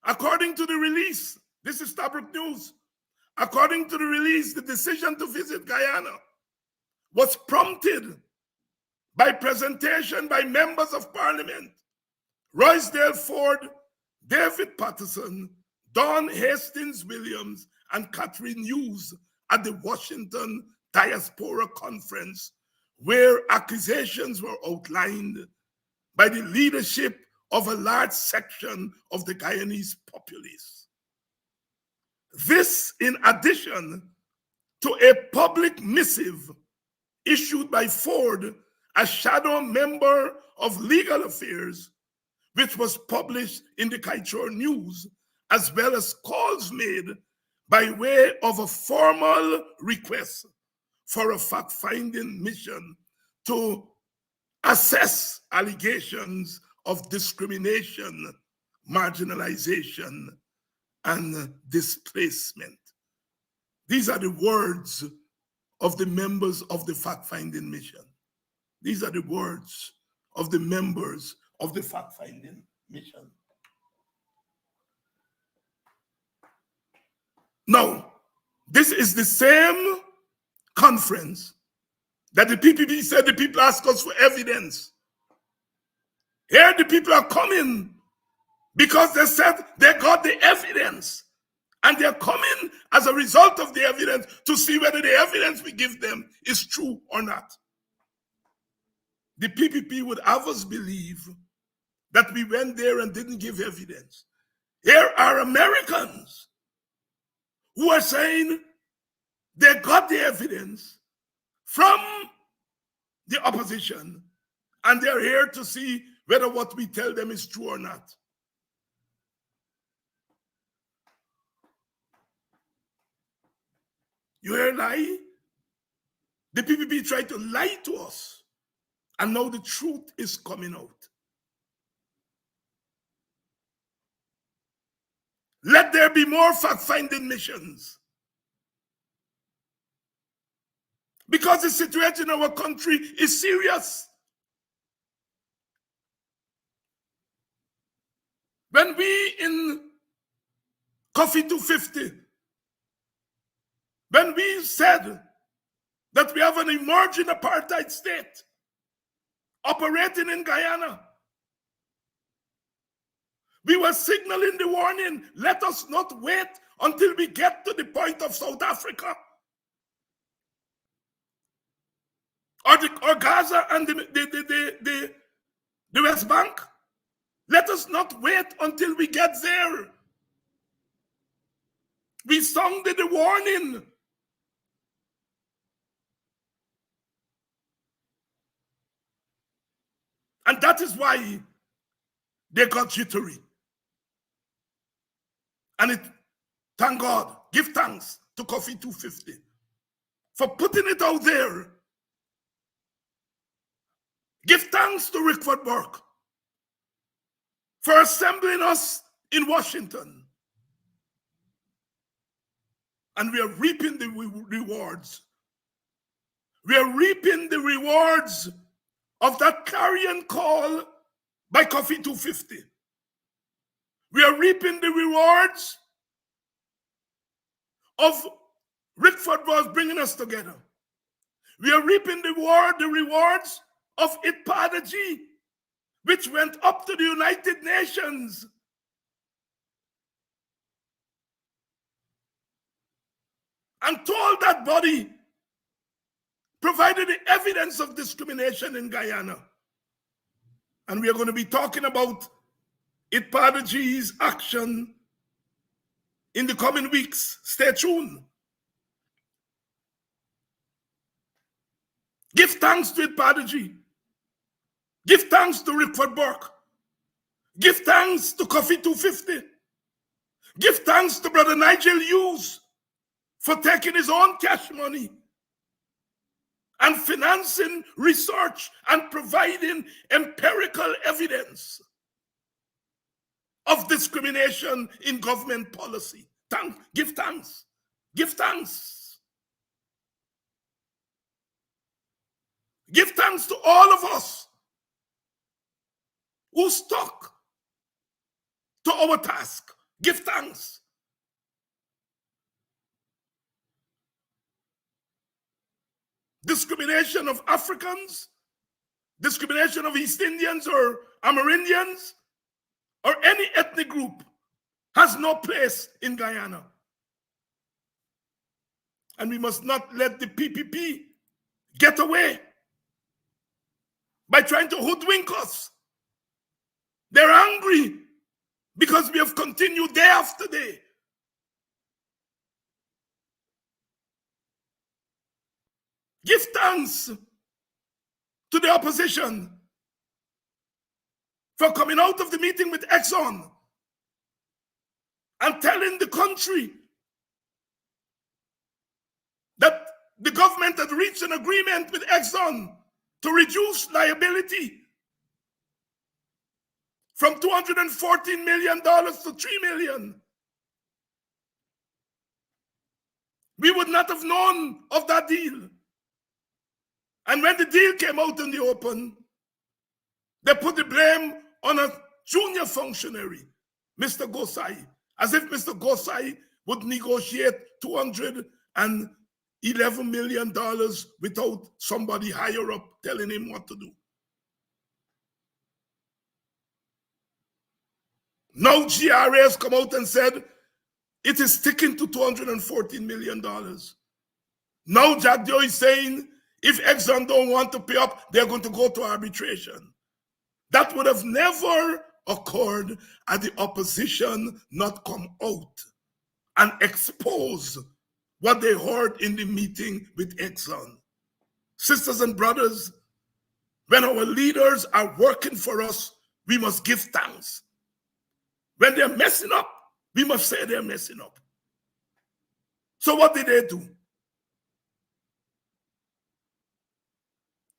According to the release, this is Stabrook News, according to the release, the decision to visit Guyana was prompted by presentation by members of parliament, Roysdale Ford, David Patterson, Don Hastings Williams, and Catherine Hughes at the Washington Diaspora Conference, where accusations were outlined by the leadership of a large section of the Guyanese populace. This in addition to a public missive issued by Ford, a shadow member of legal affairs, which was published in the Kaichor News, as well as calls made by way of a formal request for a fact-finding mission to assess allegations of discrimination, marginalization, and displacement. These are the words of the members of the fact-finding mission. These are the words of the members of the fact-finding mission. Now, this is the same conference that the PPP said the people ask us for evidence. Here the people are coming because they said they got the evidence. And they're coming as a result of the evidence to see whether the evidence we give them is true or not. The PPP would have us believe that we went there and didn't give evidence. Here are Americans who are saying they got the evidence from the opposition and they're here to see whether what we tell them is true or not. You hear a lie? The PPP tried to lie to us, and now the truth is coming out. Let there be more fact-finding missions. Because the situation in our country is serious. When we in Coffee 250, when we said that we have an emerging apartheid state operating in Guyana, we were signaling the warning, let us not wait until we get to the point of South Africa or Gaza and the West Bank. Let us not wait until we get there. We sounded the warning. And that is why they got jittery. And thank God, give thanks to Coffee 250 for putting it out there. Give thanks to Rickford Burke for assembling us in Washington. And we are reaping the rewards. We are reaping the rewards of that clarion call by Coffee 250. We are reaping the rewards of Rickford Burke bringing us together. We are reaping the rewards of IPADG, which went up to the United Nations and told that body, provided the evidence of discrimination in Guyana. And we are going to be talking about IPADG's action in the coming weeks. Stay tuned. Give thanks to IPADG. Give thanks to Rickford Burke. Give thanks to Coffee 250. Give thanks to Brother Nigel Hughes for taking his own cash money and financing research and providing empirical evidence of discrimination in government policy. Give thanks. Give thanks. Give thanks to all of us who stuck to our task. Give thanks. Discrimination of Africans, discrimination of East Indians or Amerindians, or any ethnic group has no place in Guyana. And we must not let the PPP get away by trying to hoodwink us. They're angry because we have continued day after day. Give thanks to the opposition for coming out of the meeting with Exxon and telling the country that the government had reached an agreement with Exxon to reduce liability from $214 million to $3 million. We would not have known of that deal. And when the deal came out in the open, they put the blame on a junior functionary, Mr. Gosai, as if Mr. Gosai would negotiate $211 million without somebody higher up telling him what to do. Now GRA has come out and said it is sticking to $214 million. Now Jack Doe is saying if Exxon don't want to pay up, they're going to go to arbitration. That would have never occurred had the opposition not come out and expose what they heard in the meeting with Exxon. Sisters and brothers, when our leaders are working for us, we must give thanks. When they're messing up, we must say they're messing up. So what did they do?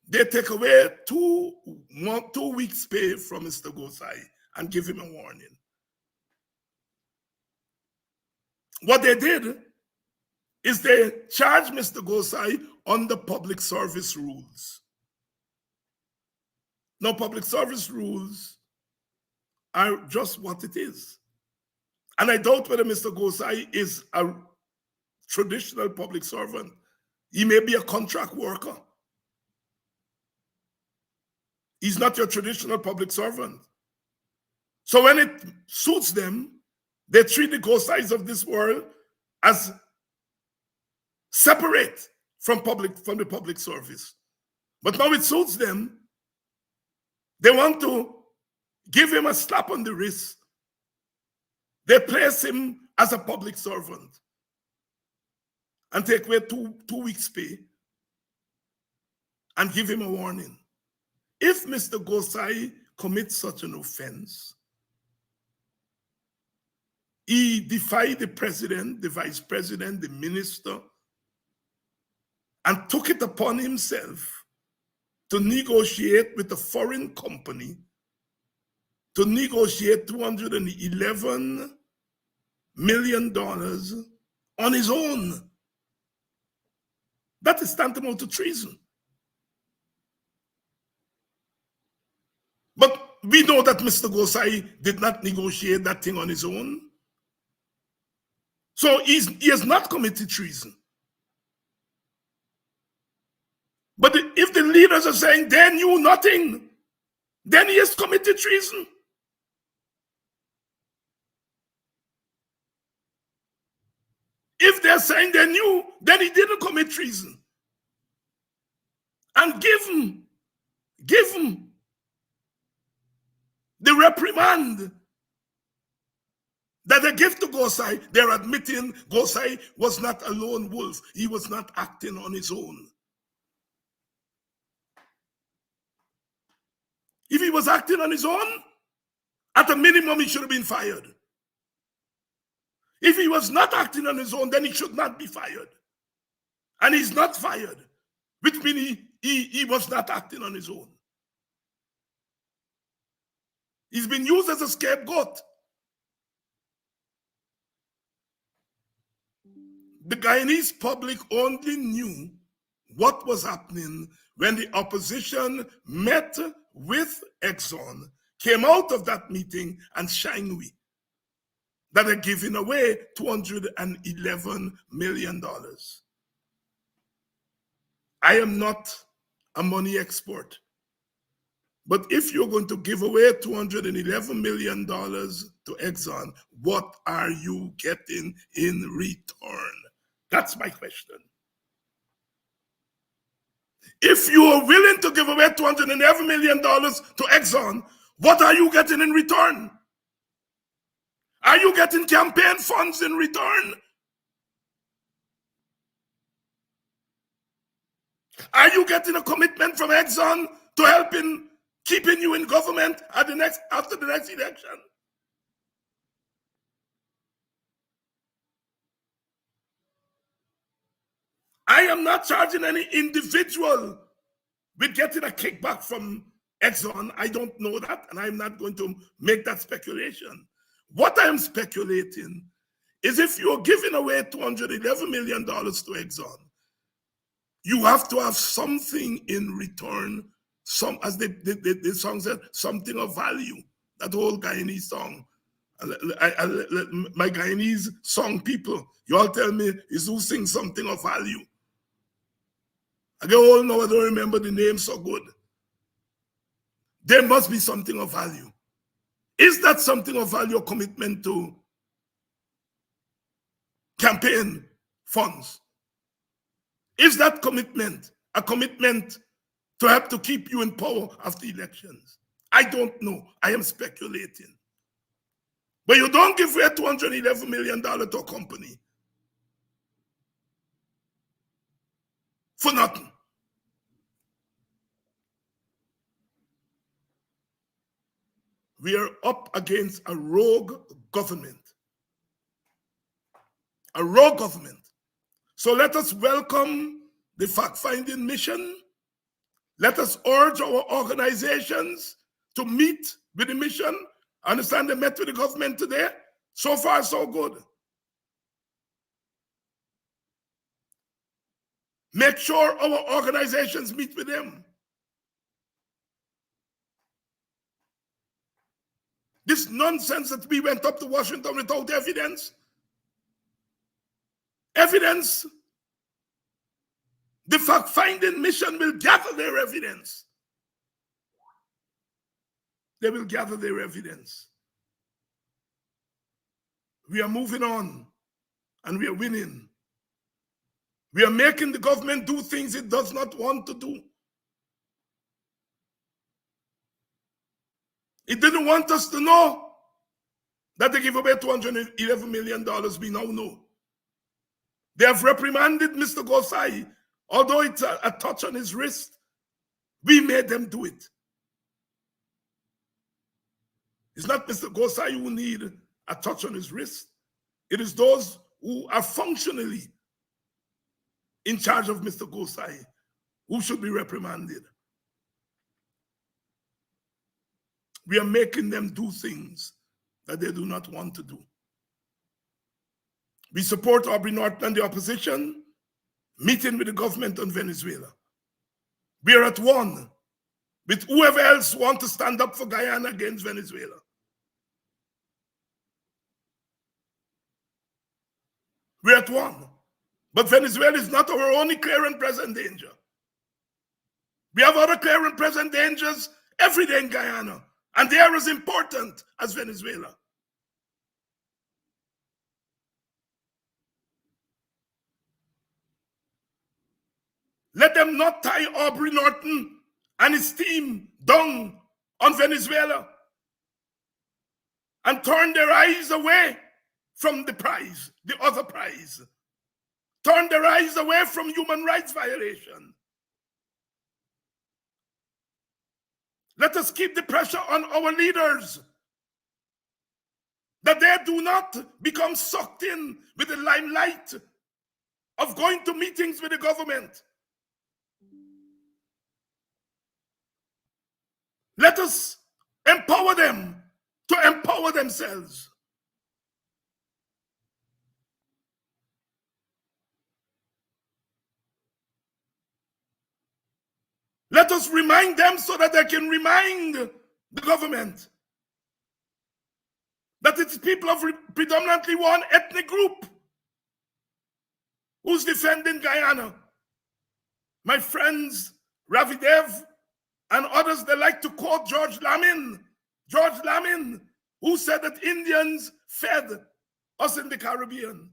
They take away 2 weeks' pay from Mr. Gosai and give him a warning. What they did is they charged Mr. Gosai under public service rules. Now, public service rules are just what it is. And I doubt whether Mr. Gosai is a traditional public servant. He may be a contract worker. He's not your traditional public servant. So when it suits them, they treat the Gosais of this world as separate from the public service. But now it suits them. They want to give him a slap on the wrist. They place him as a public servant and take away two weeks' pay and give him a warning. If Mr. Gosai commits such an offense, he defied the president, the vice president, the minister, and took it upon himself to negotiate with a foreign company to negotiate $211 million on his own. That is tantamount to treason. But we know that Mr. Gosai did not negotiate that thing on his own. So he has not committed treason. But if the leaders are saying they knew nothing, then he has committed treason. If they're saying they knew, then he didn't commit treason. And give him the reprimand that they give to Gosai. They're admitting Gosai was not a lone wolf. He was not acting on his own. If he was acting on his own, at a minimum, he should have been fired. If he was not acting on his own, then he should not be fired. And he's not fired, which means he was not acting on his own. He's been used as a scapegoat. The Guyanese public only knew what was happening when the opposition met with Exxon, came out of that meeting, and shined that are giving away $211 million. I am not a money expert, but if you're going to give away $211 million to Exxon, what are you getting in return? That's my question. If you are willing to give away $211 million to Exxon, what are you getting in return? Are you getting campaign funds in return? Are you getting a commitment from Exxon to help in keeping you in government after the next election? I am not charging any individual with getting a kickback from Exxon. I don't know that, and I'm not going to make that speculation. What I'm speculating is if you're giving away $211 million to Exxon, you have to have something in return, as the song said, something of value. That whole Guyanese song. My Guyanese song people, you all tell me, is who sings something of value? I get old now, I don't remember the name so good. There must be something of value. Is that something of value a commitment to campaign funds? Is that commitment a commitment to help to keep you in power after elections? I don't know. I am speculating. But you don't give away $211 million to a company for nothing. We are up against a rogue government. A rogue government. So let us welcome the fact-finding mission. Let us urge our organizations to meet with the mission. I understand they met with the government today. So far, so good. Make sure our organizations meet with them. This nonsense that we went up to Washington without evidence. Evidence. The fact-finding mission will gather their evidence. They will gather their evidence. We are moving on and we are winning. We are making the government do things it does not want to do. It didn't want us to know that they give away $211 million. We now know. They have reprimanded Mr. Gosai, although it's a touch on his wrist. We made them do it. It's not Mr. Gosai who need a touch on his wrist. It is those who are functionally in charge of Mr. Gosai who should be reprimanded. We are making them do things that they do not want to do. We support Aubrey Norton and the opposition meeting with the government on Venezuela. We are at one with whoever else wants to stand up for Guyana against Venezuela. We're at one. But Venezuela is not our only clear and present danger. We have other clear and present dangers every day in Guyana, and they are as important as Venezuela. Let them not tie Aubrey Norton and his team down on Venezuela and turn their eyes away from the prize, the other prize. Turn their eyes away from human rights violation. Let us keep the pressure on our leaders that they do not become sucked in with the limelight of going to meetings with the government. Let us empower them to empower themselves. Let us remind them so that they can remind the government that it's people of predominantly one ethnic group who's defending Guyana. My friends, Ravi Dev and others, they like to quote George Lamin, who said that Indians fed us in the Caribbean.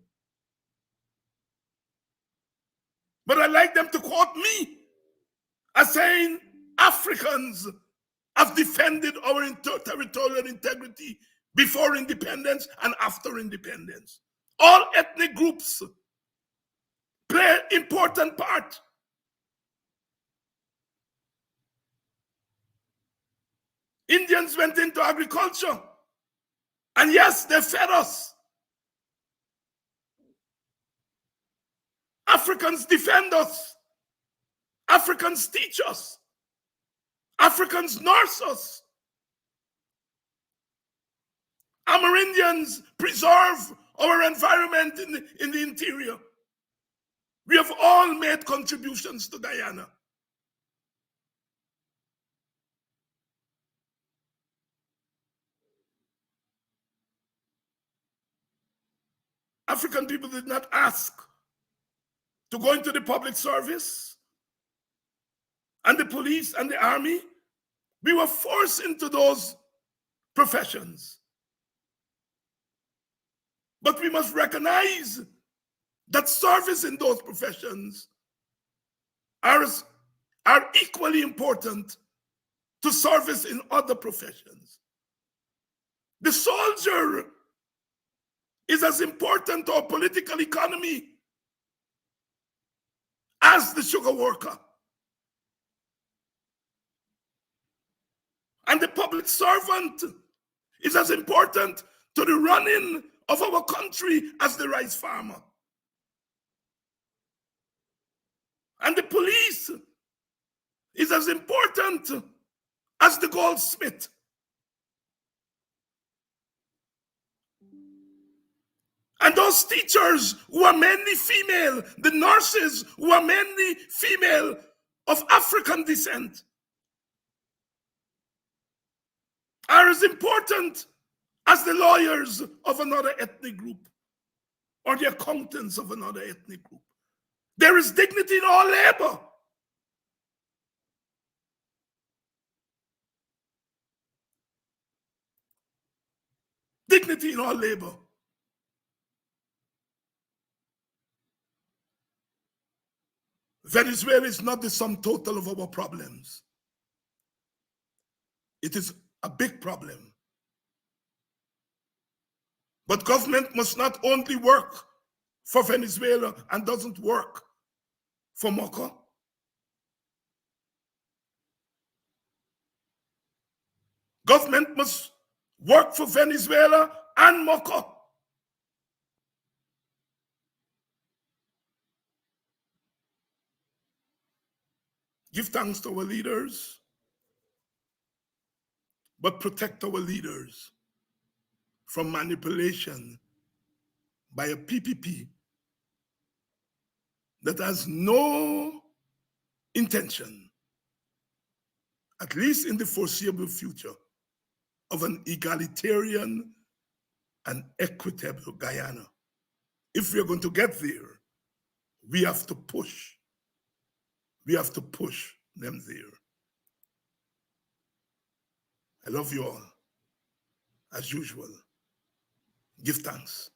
But I like them to quote me as saying Africans have defended our territorial integrity before independence and after independence. All ethnic groups play an important part. Indians went into agriculture, and yes, they fed us. Africans defend us. Africans teach us. Africans nurse us. Amerindians preserve our environment in the interior. We have all made contributions to Guyana. African people did not ask to go into the public service and the police and the army. We were forced into those professions. But we must recognize that service in those professions are equally important to service in other professions. The soldier is as important to our political economy as the sugar worker. And the public servant is as important to the running of our country as the rice farmer. And the police is as important as the goldsmith. And those teachers who are mainly female, the nurses who are mainly female of African descent, are as important as the lawyers of another ethnic group or the accountants of another ethnic group. There is dignity in all labor. Dignity in all labor. Venezuela is not the sum total of our problems. It is a big problem. But government must not only work for Venezuela and doesn't work for Mocha. Government must work for Venezuela and Mocha. Give thanks to our leaders, but protect our leaders from manipulation by a PPP that has no intention, at least in the foreseeable future, of an egalitarian and equitable Guyana. If we are going to get there, we have to push. We have to push them there. I love you all. As usual, give thanks.